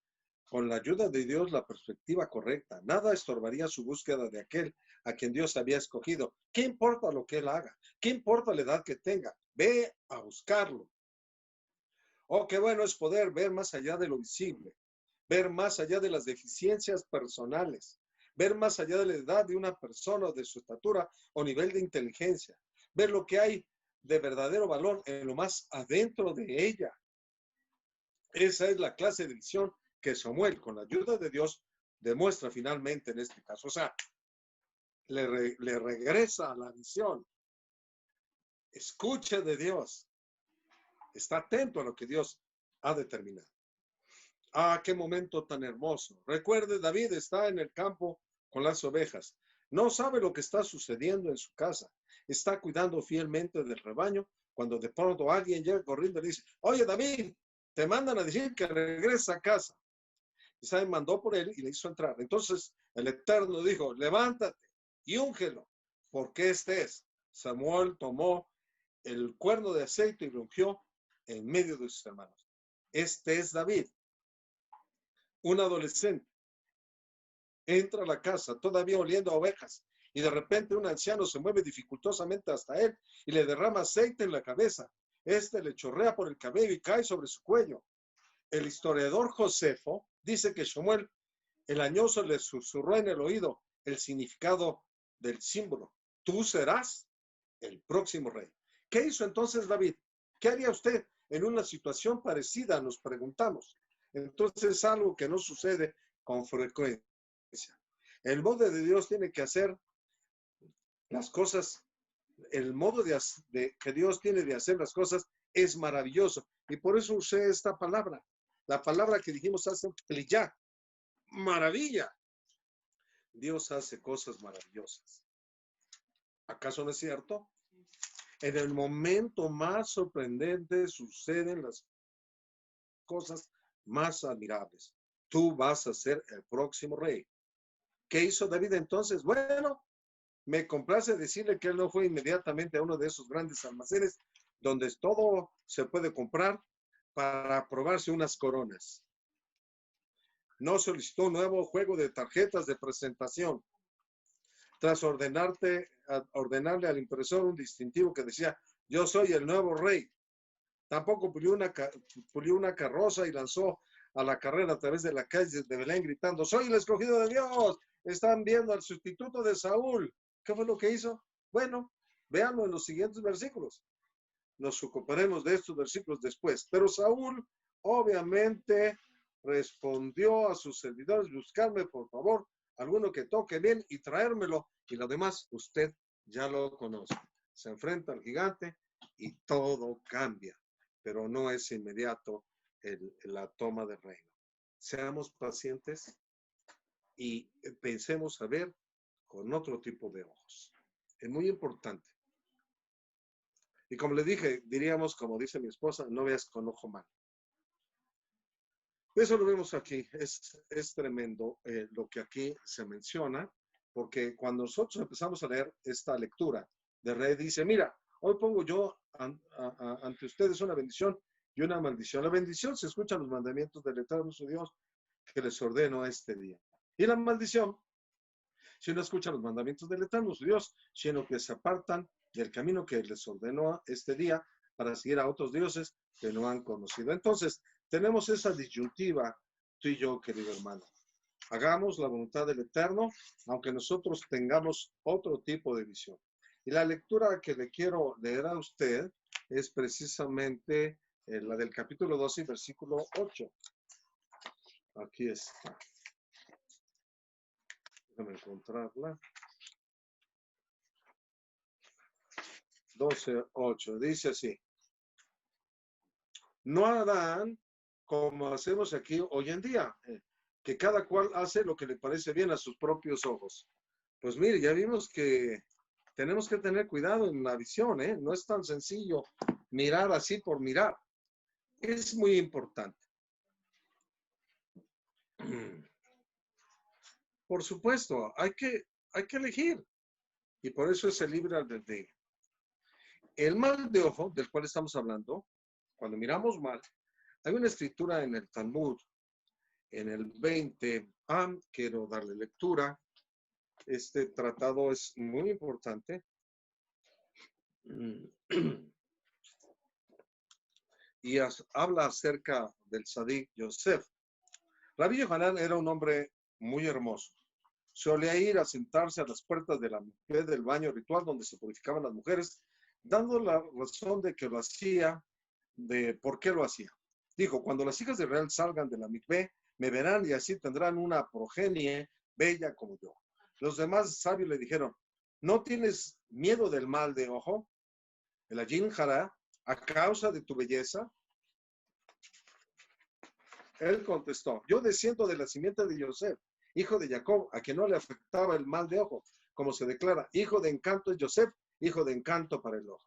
con la ayuda de Dios, la perspectiva correcta. Nada estorbaría su búsqueda de aquel a quien Dios había escogido. ¿Qué importa lo que él haga? ¿Qué importa la edad que tenga? Ve a buscarlo. Oh, qué bueno es poder ver más allá de lo visible, ver más allá de las deficiencias personales, ver más allá de la edad de una persona, de su estatura o nivel de inteligencia, ver lo que hay de verdadero valor en lo más adentro de ella. Esa es la clase de visión que Samuel, con la ayuda de Dios, demuestra finalmente en este caso. O sea, le regresa a la visión. Escucha de Dios. Está atento a lo que Dios ha determinado. Ah, qué momento tan hermoso. Recuerde, David está en el campo con las ovejas. No sabe lo que está sucediendo en su casa. Está cuidando fielmente del rebaño cuando de pronto alguien llega corriendo y le dice, oye, David, te mandan a decir que regresa a casa. Isaí mandó por él y le hizo entrar. Entonces el Eterno dijo, levántate y úngelo, porque este es. Samuel tomó el cuerno de aceite y lo ungió en medio de sus hermanos. Este es David, un adolescente. Entra a la casa todavía oliendo a ovejas y de repente un anciano se mueve dificultosamente hasta él y le derrama aceite en la cabeza. Este le chorrea por el cabello y cae sobre su cuello. El historiador Josefo dice que Samuel, el añoso, le susurró en el oído el significado del símbolo. Tú serás el próximo rey. ¿Qué hizo entonces David? ¿Qué haría usted en una situación parecida? Nos preguntamos. Entonces es algo que no sucede con frecuencia. El modo de Dios tiene que hacer las cosas, el modo que Dios tiene de hacer las cosas es maravilloso. Y por eso usé esta palabra, la palabra que dijimos hace ya, maravilla. Dios hace cosas maravillosas. ¿Acaso no es cierto? En el momento más sorprendente suceden las cosas más admirables. Tú vas a ser el próximo rey. ¿Qué hizo David entonces? Bueno, me complace decirle que él no fue inmediatamente a uno de esos grandes almacenes donde todo se puede comprar para probarse unas coronas. No solicitó un nuevo juego de tarjetas de presentación. Tras ordenarle al impresor un distintivo que decía, yo soy el nuevo rey. Tampoco pulió una carroza y lanzó a la carrera a través de la calle de Belén gritando, soy el escogido de Dios. Están viendo al sustituto de Saúl. ¿Qué fue lo que hizo? Bueno, véanlo en los siguientes versículos. Nos ocuparemos de estos versículos después. Pero Saúl obviamente respondió a sus servidores, buscarme por favor alguno que toque bien y traérmelo. Y lo demás usted ya lo conoce. Se enfrenta al gigante y todo cambia, pero no es inmediato la toma del reino. Seamos pacientes y pensemos a ver con otro tipo de ojos. Es muy importante. Y como le dije, diríamos, como dice mi esposa, no veas con ojo malo. Eso lo vemos aquí. Es tremendo lo que aquí se menciona, porque cuando nosotros empezamos a leer esta lectura de Rey, dice, mira, hoy pongo yo ante ustedes una bendición y una maldición. La bendición se escucha en los mandamientos del Eterno su Dios, que les ordeno este día. Y la maldición, si no escuchan los mandamientos del Eterno su Dios, sino que se apartan del camino que les ordenó este día para seguir a otros dioses que no han conocido. Entonces, tenemos esa disyuntiva, tú y yo, querido hermano. Hagamos la voluntad del Eterno, aunque nosotros tengamos otro tipo de visión. Y la lectura que le quiero leer a usted es precisamente la del capítulo 12, versículo 8. Aquí está. Déjame encontrarla. 12:8. Dice así. No harán como hacemos aquí hoy en día, que cada cual hace lo que le parece bien a sus propios ojos. Pues mire, ya vimos que tenemos que tener cuidado en la visión, ¿eh? No es tan sencillo mirar así por mirar. Es muy importante. Por supuesto, hay que elegir. Y por eso es el libre albedrío. El mal de ojo, del cual estamos hablando, cuando miramos mal, hay una escritura en el Talmud, en el 20, quiero darle lectura. Este tratado es muy importante. Y habla acerca del Sadik Yosef. Rabbi Yohanan era un hombre muy hermoso. Solía ir a sentarse a las puertas de la mikvé del baño ritual donde se purificaban las mujeres, dando la razón de que lo hacía, de por qué lo hacía. Dijo, cuando las hijas de Israel salgan de la mikvé, me verán y así tendrán una progenie bella como yo. Los demás sabios le dijeron, ¿no tienes miedo del mal de ojo? El Ajin Jara, a causa de tu belleza. Él contestó, yo desciendo de la simiente de Yosef, hijo de Jacob, a quien no le afectaba el mal de ojo, como se declara, hijo de encanto es Yosef, hijo de encanto para el ojo.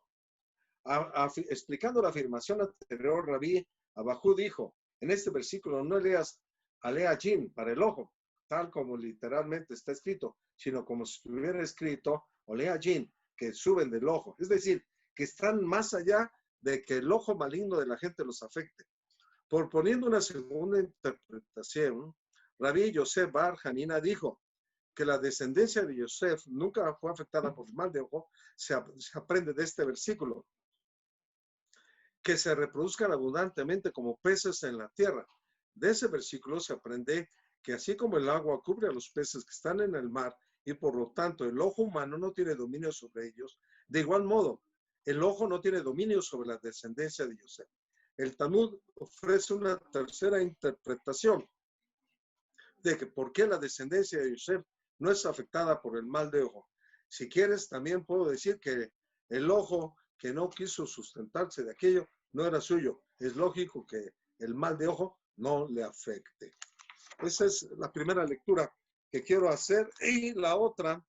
Explicando la afirmación anterior, Rabí Abajú dijo, en este versículo no leas Alea Jin para el ojo, tal como literalmente está escrito, sino como si estuviera escrito Olea Jin, que suben del ojo. Es decir, que están más allá de que el ojo maligno de la gente los afecte. Por poniendo una segunda interpretación, Rabí Yosef Bar Hanina dijo que la descendencia de Yosef nunca fue afectada por el mal de ojo. Se aprende de este versículo que se reproduzcan abundantemente como peces en la tierra. De ese versículo se aprende que así como el agua cubre a los peces que están en el mar y por lo tanto el ojo humano no tiene dominio sobre ellos, de igual modo, el ojo no tiene dominio sobre la descendencia de Yosef. El Talmud ofrece una tercera interpretación de que por qué la descendencia de Yosef no es afectada por el mal de ojo. Si quieres, también puedo decir que el ojo que no quiso sustentarse de aquello no era suyo. Es lógico que el mal de ojo no le afecte. Esa es la primera lectura que quiero hacer. Y la otra,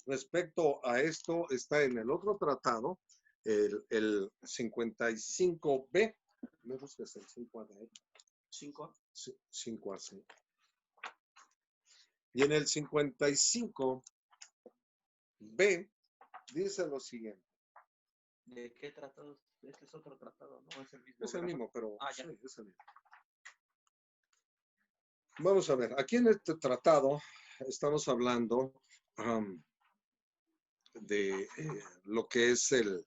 respecto a esto, está en el otro tratado, el 55b. ¿Me buscas el 5a? 5a, sí. Y en el 55b dice lo siguiente.
¿De qué tratado? Este es otro tratado, ¿no? Es el mismo.
Es el mismo, pero
ya.
Sí, es el mismo. Vamos a ver, aquí en este tratado estamos hablando de lo que es el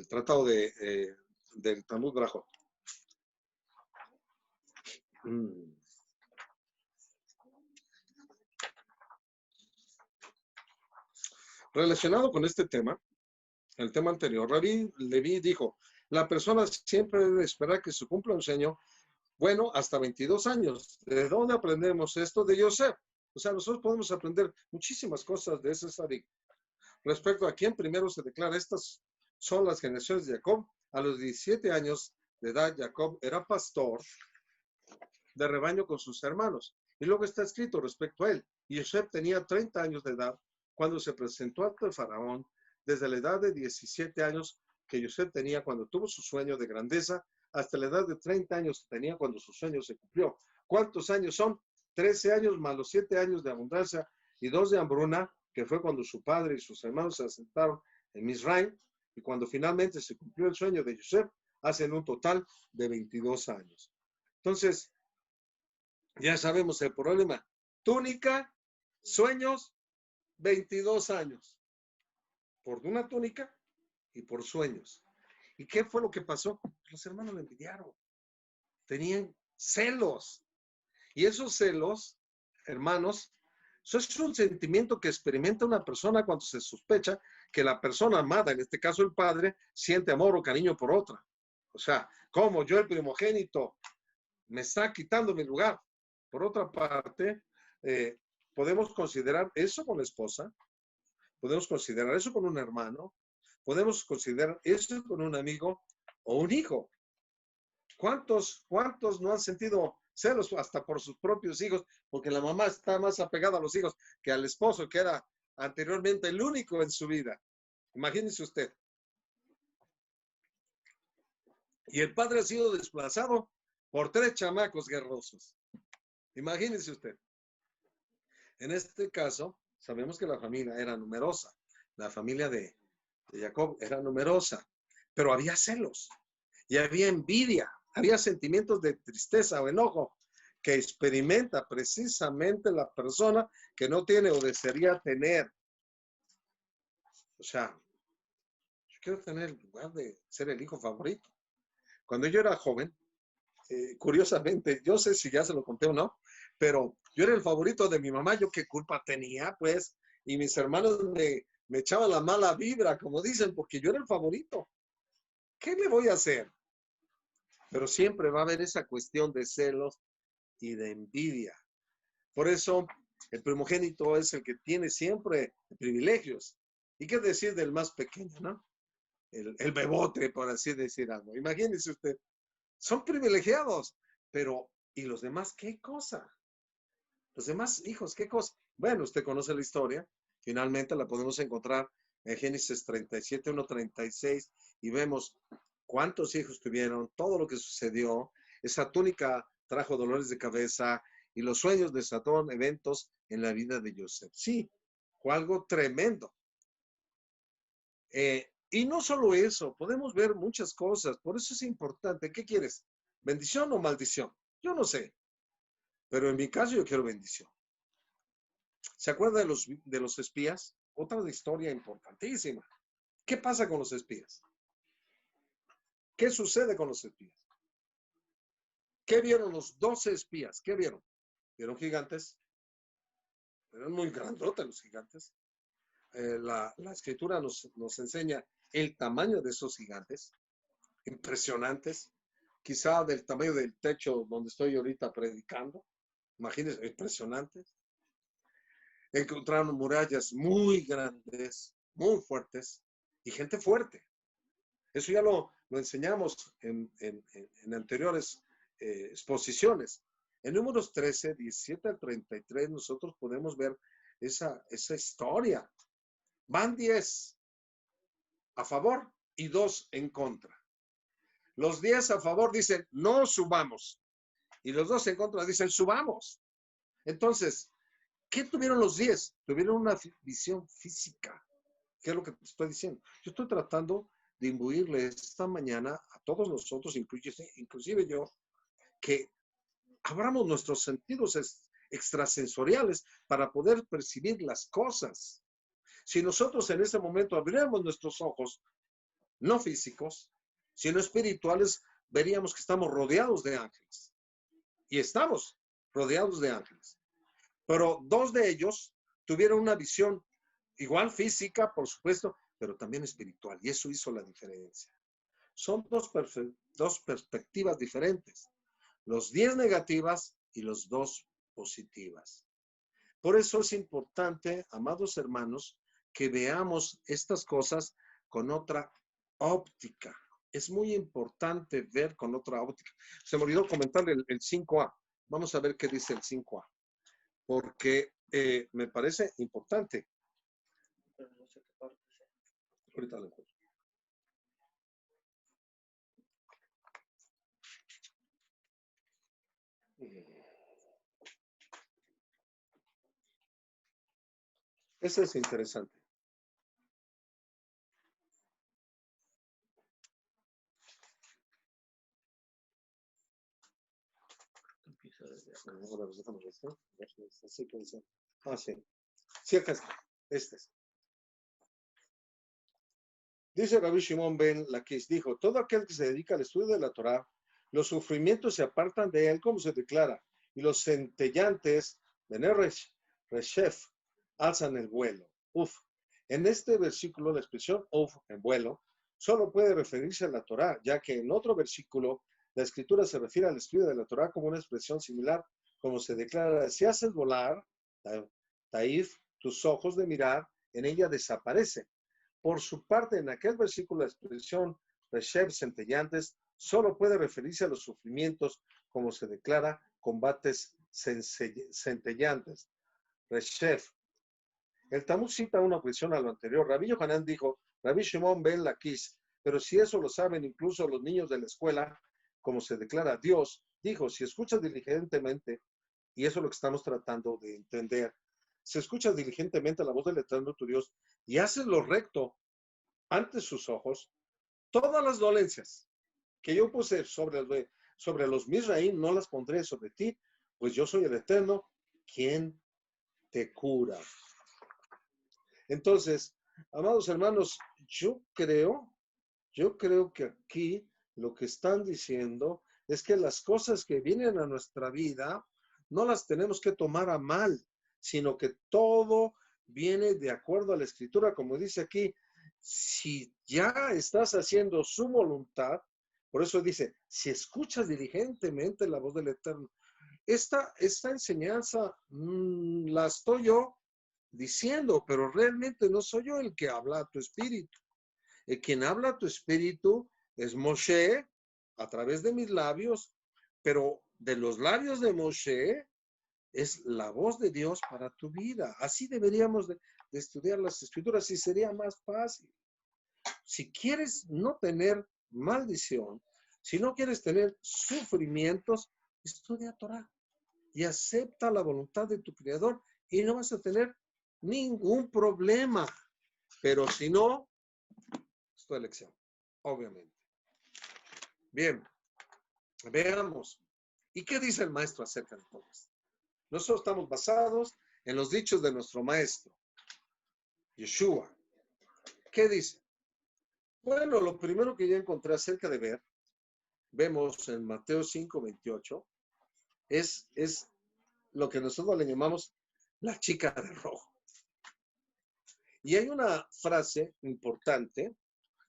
tratado del Talmud Brajot. Relacionado con este tema, el tema anterior, Rabí Leví dijo, la persona siempre debe esperar que se cumpla un sueño, bueno, hasta 22 años. ¿De dónde aprendemos esto? De Yosef. O sea, nosotros podemos aprender muchísimas cosas de ese Sadik. Respecto a quién primero se declara, estas son las generaciones de Jacob. A los 17 años de edad, Jacob era pastor de rebaño con sus hermanos. Y luego está escrito respecto a él. Y Yosef tenía 30 años de edad cuando se presentó ante el faraón, desde la edad de 17 años que Yosef tenía cuando tuvo su sueño de grandeza, hasta la edad de 30 años que tenía cuando su sueño se cumplió. ¿Cuántos años son? 13 años más los 7 años de abundancia y 2 de hambruna, que fue cuando su padre y sus hermanos se asentaron en Misraim, y cuando finalmente se cumplió el sueño de Yosef, hacen un total de 22 años. Entonces, Ya sabemos el problema. Túnica, sueños, 22 años. Por una túnica y por sueños. ¿Y qué fue lo que pasó? Los hermanos lo envidiaron. Tenían celos. Y esos celos, hermanos, eso es un sentimiento que experimenta una persona cuando se sospecha que la persona amada, en este caso el padre, siente amor o cariño por otra. O sea, como yo, el primogénito, me está quitando mi lugar. Por otra parte, podemos considerar eso con la esposa, podemos considerar eso con un hermano, podemos considerar eso con un amigo o un hijo. ¿Cuántos no han sentido celos hasta por sus propios hijos? Porque la mamá está más apegada a los hijos que al esposo, que era anteriormente el único en su vida. Imagínese usted. Y el padre ha sido desplazado por 3 chamacos guerrosos. Imagínese usted. En este caso, sabemos que la familia era numerosa. La familia de Jacob era numerosa, pero había celos y había envidia, había sentimientos de tristeza o enojo que experimenta precisamente la persona que no tiene o desearía tener. O sea, yo quiero tener el lugar de ser el hijo favorito. Cuando yo era joven, curiosamente, yo sé si ya se lo conté o no, pero yo era el favorito de mi mamá. ¿Yo qué culpa tenía, pues? Y mis hermanos me echaban la mala vibra, como dicen, porque yo era el favorito. ¿Qué le voy a hacer? Pero siempre va a haber esa cuestión de celos y de envidia. Por eso, el primogénito es el que tiene siempre privilegios. ¿Y qué decir del más pequeño, no? El bebote, por así decir algo. Imagínese usted, son privilegiados, pero ¿y los demás qué cosa? Los demás hijos, ¿qué cosa? Bueno, usted conoce la historia, finalmente la podemos encontrar en Génesis 37, 1, 36, y vemos cuántos hijos tuvieron, todo lo que sucedió. Esa túnica trajo dolores de cabeza y los sueños desataron eventos en la vida de Joseph. Sí, fue algo tremendo. Y no solo eso, podemos ver muchas cosas, por eso es importante. ¿Qué quieres? ¿Bendición o maldición? Yo no sé, pero en mi caso yo quiero bendición. ¿Se acuerda de los espías? Otra historia importantísima. ¿Qué pasa con los espías? ¿Qué sucede con los espías? ¿Qué vieron los 12 espías? ¿Qué vieron? ¿Vieron gigantes? Eran muy grandotes los gigantes. La escritura nos enseña el tamaño de esos gigantes, impresionantes, quizá del tamaño del techo donde estoy ahorita predicando. Imagínense, impresionantes. Encontraron murallas muy grandes, muy fuertes y gente fuerte. Eso ya lo enseñamos en anteriores exposiciones. En Números 13, 17 al 33, nosotros podemos ver esa historia. Van 10 a favor y 2 en contra. Los 10 a favor dicen, no subamos. Y los 2 en contra dicen, subamos. Entonces, ¿qué tuvieron los 10? Tuvieron una visión física. ¿Qué es lo que te estoy diciendo? Yo estoy tratando de imbuirle esta mañana a todos nosotros, inclusive yo, que abramos nuestros sentidos extrasensoriales para poder percibir las cosas. Si nosotros en este momento abriéramos nuestros ojos, no físicos, sino espirituales, veríamos que estamos rodeados de ángeles. Y estamos rodeados de ángeles. Pero 2 de ellos tuvieron una visión igual física, por supuesto, pero también espiritual. Y eso hizo la diferencia. Son dos perspectivas diferentes. Los 10 negativas y los 2 positivas. Por eso es importante, amados hermanos, que veamos estas cosas con otra óptica. Es muy importante ver con otra óptica. Se me olvidó comentarle el 5A. Vamos a ver qué dice el 5A. Porque me parece importante.
Pero no sé qué parte sea.
Ahorita lo encuentro. Ese es interesante.
Empieza desde
Ah, sí. Sí, acá está. Este es. Dice Rabbi Shimon ben Lakish, dijo, todo aquel que se dedica al estudio de la Torá, los sufrimientos se apartan de él, como se declara, y los centellantes, Beneresh, Reshef, alzan el vuelo. Uf. En este versículo, la expresión uf, en vuelo, solo puede referirse a la Torá, ya que en otro versículo, la escritura se refiere al estudio de la Torá como una expresión similar, como se declara, si haces volar, Taif, tus ojos de mirar, en ella desaparece. Por su parte, en aquel versículo, la expresión Reshef, centellantes, solo puede referirse a los sufrimientos, como se declara, combates centellantes. Reshef. El Talmud cita una objeción a lo anterior. Rabbi Yohanan dijo, Rabbi Shimon ben Lakish, pero si eso lo saben incluso los niños de la escuela, como se declara, Dios dijo, si escuchas diligentemente, y eso es lo que estamos tratando de entender, si escuchas diligentemente la voz del Eterno tu Dios y haces lo recto ante sus ojos, todas las dolencias que yo puse sobre los Misraín no las pondré sobre ti, pues yo soy el Eterno, quien te cura. Entonces, amados hermanos, yo creo que aquí lo que están diciendo es que las cosas que vienen a nuestra vida no las tenemos que tomar a mal, sino que todo viene de acuerdo a la Escritura, como dice aquí, si ya estás haciendo su voluntad, por eso dice, si escuchas diligentemente la voz del Eterno, esta enseñanza la estoy yo diciendo, pero realmente no soy yo el que habla a tu espíritu. Quien habla a tu espíritu es Moshe a través de mis labios, pero de los labios de Moshe es la voz de Dios para tu vida. Así deberíamos de estudiar las escrituras y sería más fácil. Si quieres no tener maldición, si no quieres tener sufrimientos, estudia Torah y acepta la voluntad de tu Creador y no vas a tener ningún problema. Pero si no, es tu elección, obviamente. Bien, veamos. ¿Y qué dice el maestro acerca de todo esto? Nosotros estamos basados en los dichos de nuestro maestro, Yeshua. ¿Qué dice? Bueno, lo primero que yo encontré acerca de ver, vemos en Mateo 5:28, es lo que nosotros le llamamos la chica de rojo. Y hay una frase importante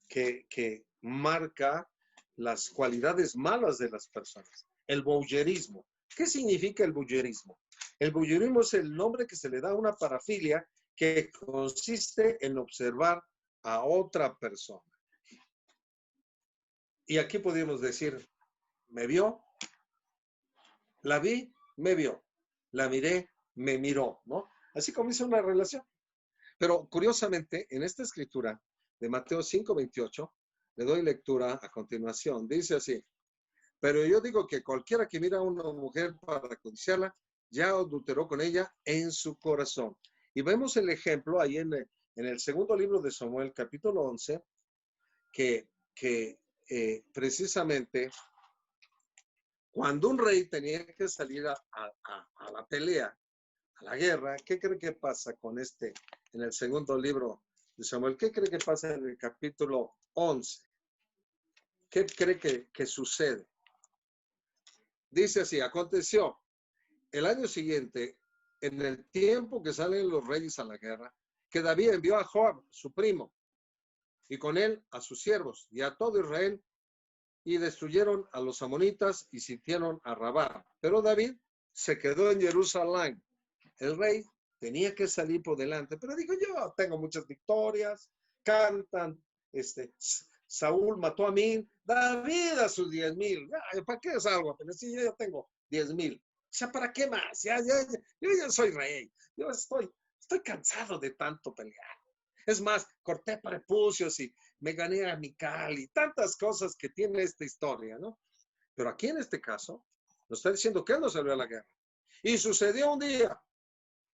que marca las cualidades malas de las personas. El voyerismo. ¿Qué significa el voyerismo? El voyerismo es el nombre que se le da a una parafilia que consiste en observar a otra persona. Y aquí podríamos decir, me vio, la vi, me vio, la miré, me miró, ¿no? Así comienza una relación. Pero curiosamente, en esta escritura de Mateo 5:28, le doy lectura a continuación. Dice así, pero yo digo que cualquiera que mira a una mujer para codiciarla, ya adulteró con ella en su corazón. Y vemos el ejemplo ahí en el segundo libro de Samuel, capítulo 11, que precisamente cuando un rey tenía que salir a la pelea, a la guerra, ¿qué cree que pasa con en el segundo libro de Samuel? ¿Qué cree que pasa en el capítulo 11? ¿Qué cree que sucede? Dice así, aconteció el año siguiente, en el tiempo que salen los reyes a la guerra, que David envió a Joab, su primo, y con él a sus siervos y a todo Israel, y destruyeron a los amonitas y sitiaron a Rabá. Pero David se quedó en Jerusalén. El rey tenía que salir por delante, pero dijo, yo tengo muchas victorias, cantan, Saúl mató a 1,000, David a sus 10,000, ¿para qué salgo? Pero si yo ya tengo 10,000, o sea, ¿para qué más? Yo ya soy rey, yo estoy cansado de tanto pelear. Es más, corté prepucios y me gané a Mical y tantas cosas que tiene esta historia, ¿no? Pero aquí en este caso, nos está diciendo que él no salió a la guerra. Y sucedió un día,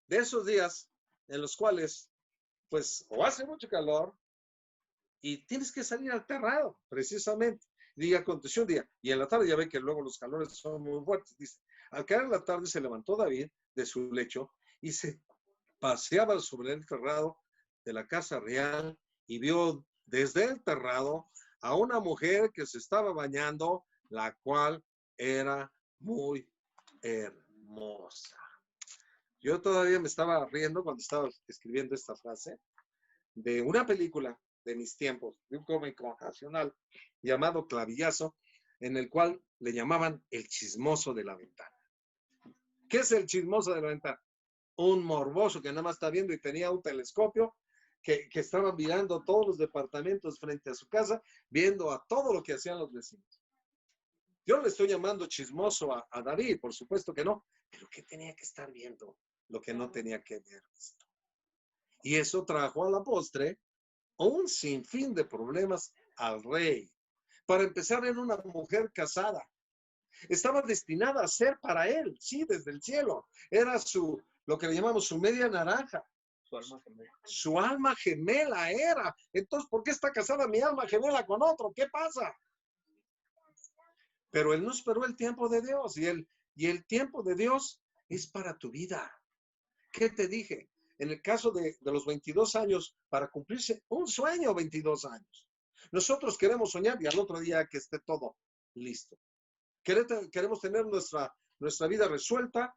de esos días en los cuales, pues, o hace mucho calor y tienes que salir aterrado, precisamente. Y aconteció un día, y en la tarde ya ve que luego los calores son muy fuertes. Dice, Al caer la tarde se levantó David de su lecho y se paseaba sobre el terrado de la casa real y vio desde el terrado a una mujer que se estaba bañando, la cual era muy hermosa. Yo todavía me estaba riendo cuando estaba escribiendo esta frase de una película de mis tiempos, de un cómico nacional llamado Clavillazo, en el cual le llamaban el chismoso de la ventana. ¿Qué es el chismoso de la ventana? Un morboso que nada más está viendo y tenía un telescopio que estaba mirando todos los departamentos frente a su casa, viendo a todo lo que hacían los vecinos. Yo le estoy llamando chismoso a David, por supuesto que no, pero ¿qué tenía que estar viendo? Lo que no tenía que ver visto. Y eso trajo a la postre un sinfín de problemas al rey. Para empezar, era una mujer casada. Estaba destinada a ser para él, sí, desde el cielo. Era lo que le llamamos su media naranja.
Su alma gemela.
Su alma gemela era. Entonces, ¿por qué está casada mi alma gemela con otro? ¿Qué pasa? Pero él no esperó el tiempo de Dios y el tiempo de Dios es para tu vida. ¿Qué te dije? En el caso de los 22 años, para cumplirse un sueño, 22 años. Nosotros queremos soñar y al otro día que esté todo listo. Queremos tener nuestra vida resuelta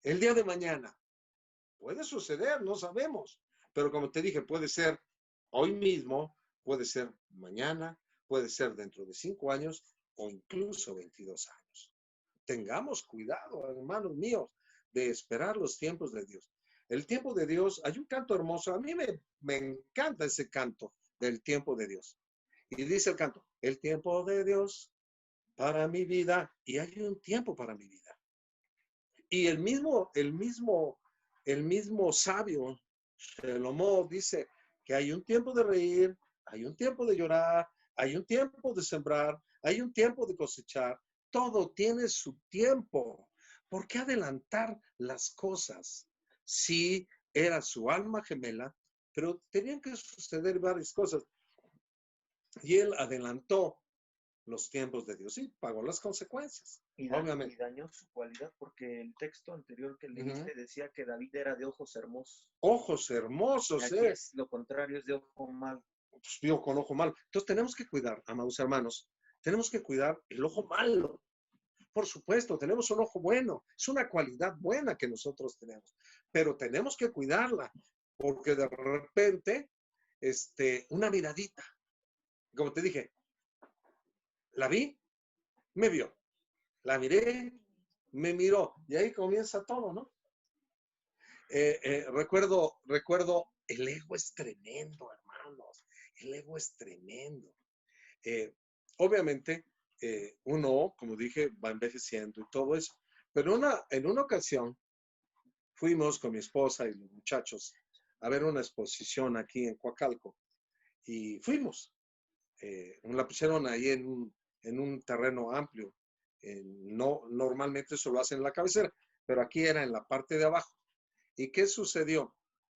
el día de mañana. Puede suceder, no sabemos. Pero como te dije, puede ser hoy mismo, puede ser mañana, puede ser dentro de 5 años o incluso 22 años. Tengamos cuidado, hermanos míos, de esperar los tiempos de Dios. El tiempo de Dios, hay un canto hermoso, a mí me encanta ese canto del tiempo de Dios. Y dice el canto, el tiempo de Dios para mi vida, y hay un tiempo para mi vida. Y el mismo sabio, Salomón, dice que hay un tiempo de reír, hay un tiempo de llorar, hay un tiempo de sembrar, hay un tiempo de cosechar. Todo tiene su tiempo. ¿Por qué adelantar las cosas? Sí, era su alma gemela, pero tenían que suceder varias cosas. Y él adelantó los tiempos de Dios y pagó las consecuencias.
Y dañó su cualidad porque el texto anterior que leíste decía que David era de ojos hermosos.
Ojos hermosos,
Aquí es lo contrario, es de ojo malo.
Pues vio con ojo malo. Entonces tenemos que cuidar, amados hermanos, tenemos que cuidar el ojo malo. Por supuesto, tenemos un ojo bueno, es una cualidad buena que nosotros tenemos, pero tenemos que cuidarla, porque de repente, una miradita, como te dije, la vi, me vio, la miré, me miró, y ahí comienza todo, ¿no? Recuerdo, el ego es tremendo, hermanos, el ego es tremendo. Obviamente, uno, como dije, va envejeciendo y todo eso. Pero en una ocasión fuimos con mi esposa y los muchachos a ver una exposición aquí en Coacalco. Y fuimos. La pusieron ahí en un terreno amplio. No, normalmente eso lo hacen en la cabecera, pero aquí era en la parte de abajo. ¿Y qué sucedió?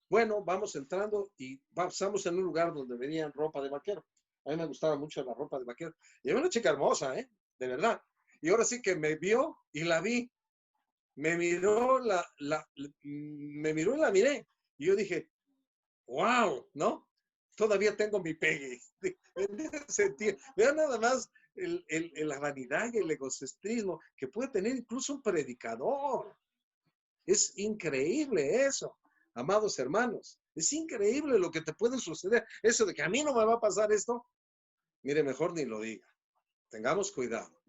Bueno, vamos entrando y pasamos en un lugar donde venían ropa de vaquero. A mí me gustaba mucho la ropa de vaquero. Y era una chica hermosa, de verdad. Y ahora sí que me vio y la vi. Me miró, me miró y la miré. Y yo dije, wow, ¿no? Todavía tengo mi pegue. En ese sentido. Vean nada más la vanidad y el egocentrismo que puede tener incluso un predicador. Es increíble eso, amados hermanos. Es increíble lo que te puede suceder. Eso de que a mí no me va a pasar esto, mire, mejor ni lo diga. Tengamos cuidado.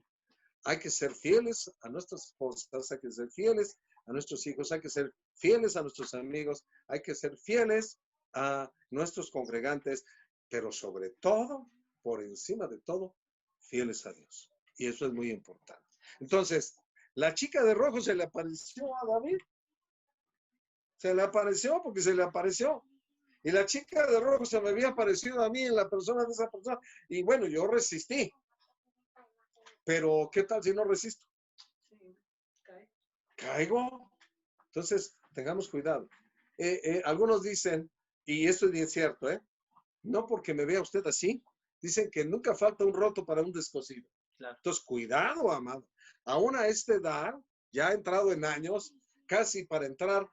Hay que ser fieles a nuestras esposas, hay que ser fieles a nuestros hijos, hay que ser fieles a nuestros amigos, hay que ser fieles a nuestros congregantes, pero sobre todo, por encima de todo, fieles a Dios. Y eso es muy importante. Entonces, la chica de rojo se le apareció a David. Se le apareció porque se le apareció. Y la chica de rojo se me había aparecido a mí en la persona de esa persona. Y bueno, yo resistí. Pero, ¿qué tal si no resisto?
Sí, cae.
¿Caigo? Entonces, tengamos cuidado. Algunos dicen, y esto es bien cierto, no porque me vea usted así, dicen que nunca falta un roto para un descosido.
Claro.
Entonces, cuidado, amado. Aún a esta edad, ya ha entrado en años, casi para entrar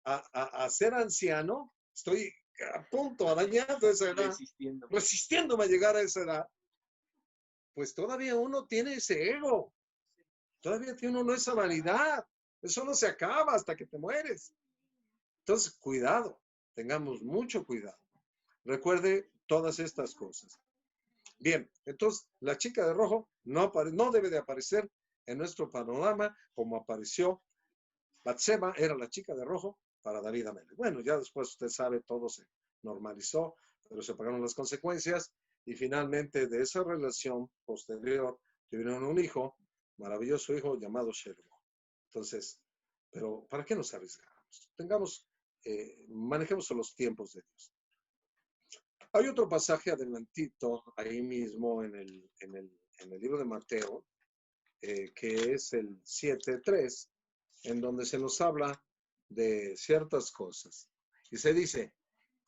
a ser anciano, estoy a punto, arañando esa edad, resistiéndome a llegar a esa edad, pues todavía uno tiene ese ego, todavía tiene uno esa vanidad, eso no se acaba hasta que te mueres. Entonces, cuidado, tengamos mucho cuidado. Recuerde todas estas cosas. Bien, entonces la chica de rojo no debe de aparecer en nuestro panorama como apareció Batseba, era la chica de rojo para David Amelech. Bueno, ya después usted sabe, todo se normalizó, pero se pagaron las consecuencias y finalmente de esa relación posterior tuvieron un hijo, maravilloso hijo llamado Shelomo. Entonces, pero ¿para qué nos arriesgamos? Manejemos los tiempos de Dios. Hay otro pasaje adelantito ahí mismo en el libro de Mateo, que es el 7:3, en donde se nos habla de ciertas cosas. Y se dice,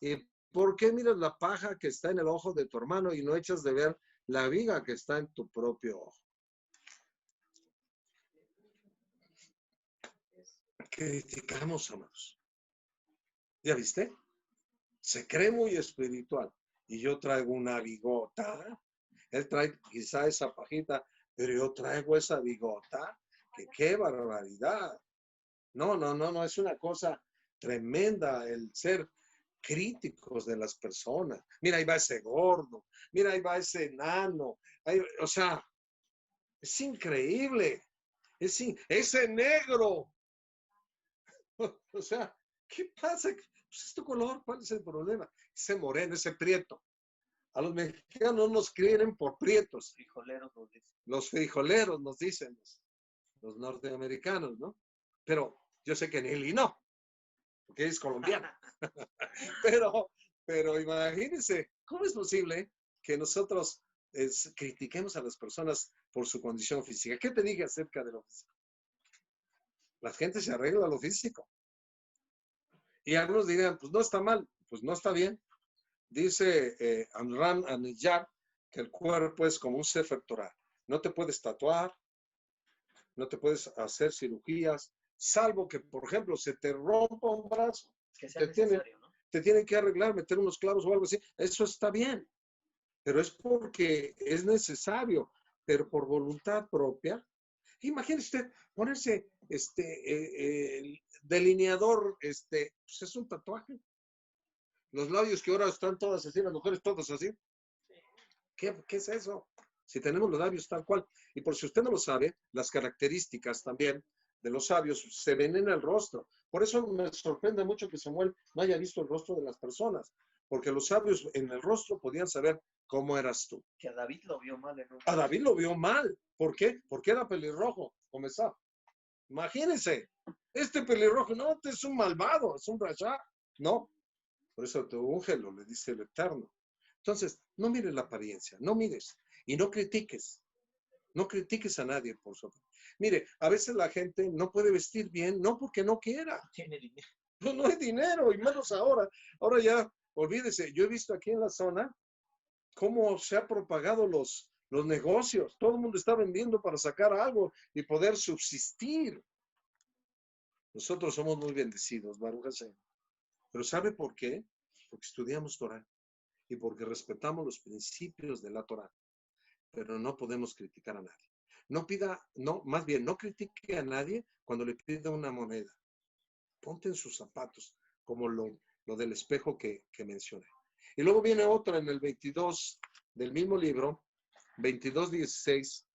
¿y por qué miras la paja que está en el ojo de tu hermano y no echas de ver la viga que está en tu propio ojo? Criticamos, amados. ¿Ya viste? Se cree muy espiritual. Y yo traigo una bigota. Él trae quizá esa pajita, pero yo traigo esa bigota. Que qué barbaridad. No, es una cosa tremenda el ser críticos de las personas. Mira, ahí va ese gordo, mira, ahí va ese enano. O sea, es increíble. Ese negro. O sea, ¿qué pasa? Pues es tu color, ¿cuál es el problema? Ese moreno, ese prieto. A los mexicanos nos quieren por prietos.
Frijoleros nos dicen.
Los frijoleros nos dicen los norteamericanos, ¿no? Pero yo sé que Nelly no, porque es colombiana. pero imagínense, ¿cómo es posible que nosotros critiquemos a las personas por su condición física? ¿Qué te dije acerca de lo físico? La gente se arregla lo físico. Y algunos dirían, pues no está mal, pues no está bien. Dice Amram Aniyar que el cuerpo es como un Sefer Torah. No te puedes tatuar, no te puedes hacer cirugías, salvo que, por ejemplo, se te rompa un brazo.
Que sea necesario, ¿no?
Te tienen que arreglar, meter unos clavos o algo así. Eso está bien, pero es porque es necesario, pero por voluntad propia. Imagínese usted ponerse el delineador, pues es un tatuaje. Los labios que ahora están todas así, las mujeres todas así. ¿Qué es eso? Si tenemos los labios tal cual. Y por si usted no lo sabe, las características también de los labios se ven en el rostro. Por eso me sorprende mucho que Samuel no haya visto el rostro de las personas, porque los sabios en el rostro podían saber cómo eras tú.
Que a David lo vio mal.
A David lo vio mal. ¿Por qué? Porque era pelirrojo, comenzó. Imagínense, este pelirrojo, no, este es un malvado, es un rachá. No, por eso te úngelo, le dice el Eterno. Entonces, no mires la apariencia, no mires y no critiques. No critiques a nadie por su apariencia. Mire, a veces la gente no puede vestir bien, no porque no quiera.
Tiene dinero.
No hay dinero, y menos ahora. Ahora ya, olvídese, yo he visto aquí en la zona cómo se han propagado los negocios. Todo el mundo está vendiendo para sacar algo y poder subsistir. Nosotros somos muy bendecidos, Baruch Hashem. Pero ¿sabe por qué? Porque estudiamos Torah y porque respetamos los principios de la Torah. Pero no podemos criticar a nadie. Más bien, no critique a nadie cuando le pida una moneda. Ponte en sus zapatos, como lo del espejo que mencioné. Y luego viene otra en el 22 del mismo libro, 22:16.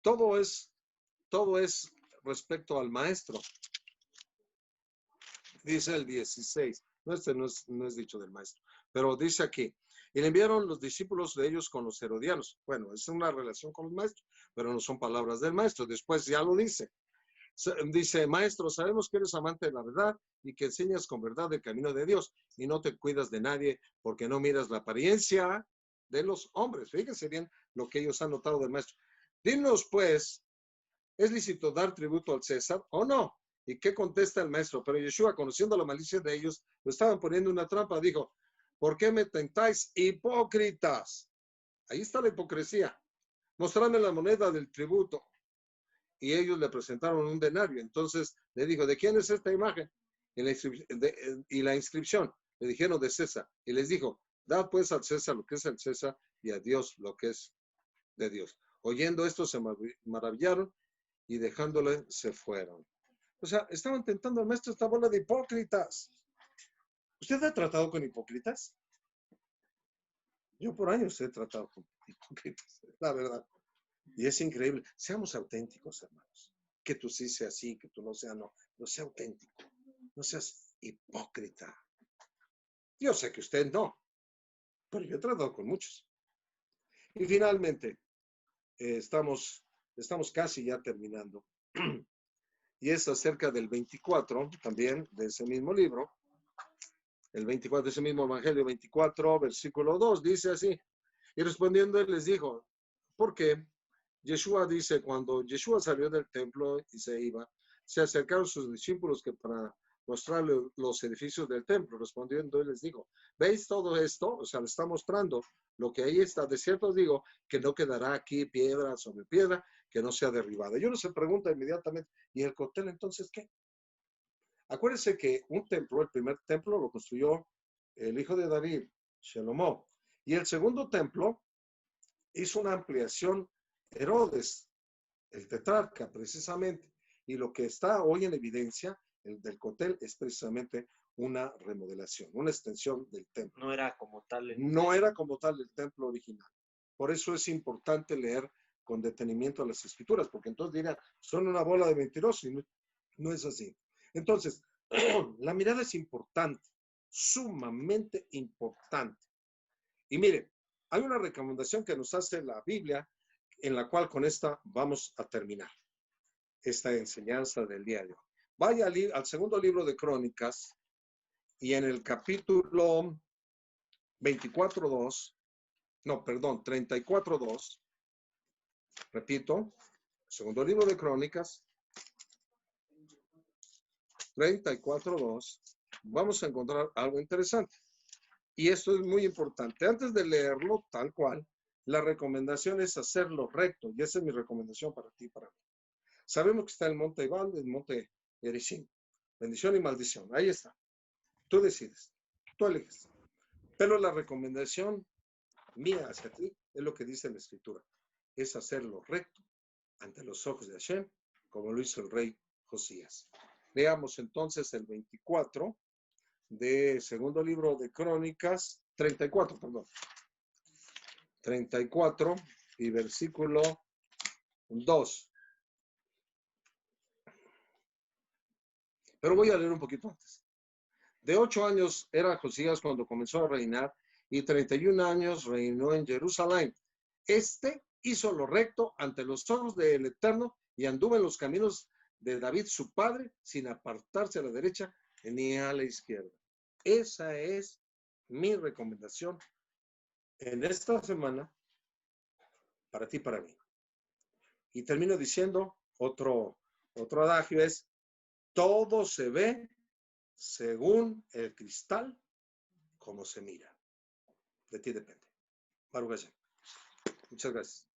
Todo es respecto al maestro. Dice el 16. No es dicho del maestro, pero dice aquí. Y le enviaron los discípulos de ellos con los herodianos. Bueno, es una relación con los maestros, pero no son palabras del maestro. Después ya lo dice. Dice, maestro, sabemos que eres amante de la verdad y que enseñas con verdad el camino de Dios y no te cuidas de nadie porque no miras la apariencia de los hombres. Fíjense bien lo que ellos han notado del maestro. Dinos, pues, ¿es lícito dar tributo al César o no? ¿Y qué contesta el maestro? Pero Yeshua, conociendo la malicia de ellos, lo estaban poniendo una trampa. Dijo, ¿por qué me tentáis, hipócritas? Ahí está la hipocresía. Mostrarme la moneda del tributo. y ellos le presentaron un denario. Entonces le dijo, ¿de quién es esta imagen? Y la inscripción. Le dijeron de César. Y les dijo, dad pues al César lo que es el César y a Dios lo que es de Dios. Oyendo esto se maravillaron y dejándole se fueron. O sea, estaban tentando al maestro esta bola de hipócritas. ¿Usted ha tratado con hipócritas? Yo por años he tratado con hipócritas, la verdad. Y es increíble. Seamos auténticos, hermanos. Que tú sí seas así, que tú no seas no. No sea auténtico. No seas hipócrita. Yo sé que usted no, pero yo he tratado con muchos. Y finalmente, estamos casi ya terminando. Y es acerca del 24, también, de ese mismo libro. El 24 de ese mismo Evangelio 24, versículo 2, dice así. Y respondiendo, él les dijo, ¿por qué? Yeshua dice, cuando Yeshua salió del templo y se iba, se acercaron sus discípulos que para mostrarle los edificios del templo. Respondiendo, él les dijo, ¿veis todo esto? O sea, le está mostrando lo que ahí está. De cierto os digo que no quedará aquí piedra sobre piedra que no sea derribada. Y uno se pregunta inmediatamente, ¿y el cóctel entonces qué? Acuérdense que un templo, el primer templo lo construyó el hijo de David, Shalomó. Y el segundo templo hizo una ampliación Herodes, el tetrarca, precisamente. Y lo que está hoy en evidencia, el del cóctel, es precisamente una remodelación, una extensión del templo.
No era como tal.
No era como tal el templo original. Por eso es importante leer con detenimiento las escrituras, porque entonces dirán, son una bola de mentirosos, y no es así. Entonces, la mirada es importante, sumamente importante. Y mire, hay una recomendación que nos hace la Biblia, en la cual con esta vamos a terminar esta enseñanza del día de hoy. Vaya al segundo libro de Crónicas y en el capítulo 24:2, no, perdón, 34:2, repito, segundo libro de Crónicas, 34:2, vamos a encontrar algo interesante. Y esto es muy importante. Antes de leerlo tal cual, la recomendación es hacerlo recto. Y esa es mi recomendación para ti y para mí. Sabemos que está el monte Ebal, el monte Gerizim. Bendición y maldición. Ahí está. Tú decides. Tú eliges. Pero la recomendación mía hacia ti es lo que dice la Escritura. Es hacerlo recto ante los ojos de Hashem, como lo hizo el rey Josías. Leamos entonces el 24 de segundo libro de Crónicas, 34, perdón. 34 y versículo 2. Pero voy a leer un poquito antes. De 8 años era Josías cuando comenzó a reinar y 31 años reinó en Jerusalén. Este hizo lo recto ante los ojos del Eterno y anduvo en los caminos de David su padre sin apartarse a la derecha ni a la izquierda. Esa es mi recomendación en esta semana para ti y para mí. Y termino diciendo otro adagio es, todo se ve según el cristal como se mira. De ti depende. Baruch Hashem. Muchas gracias.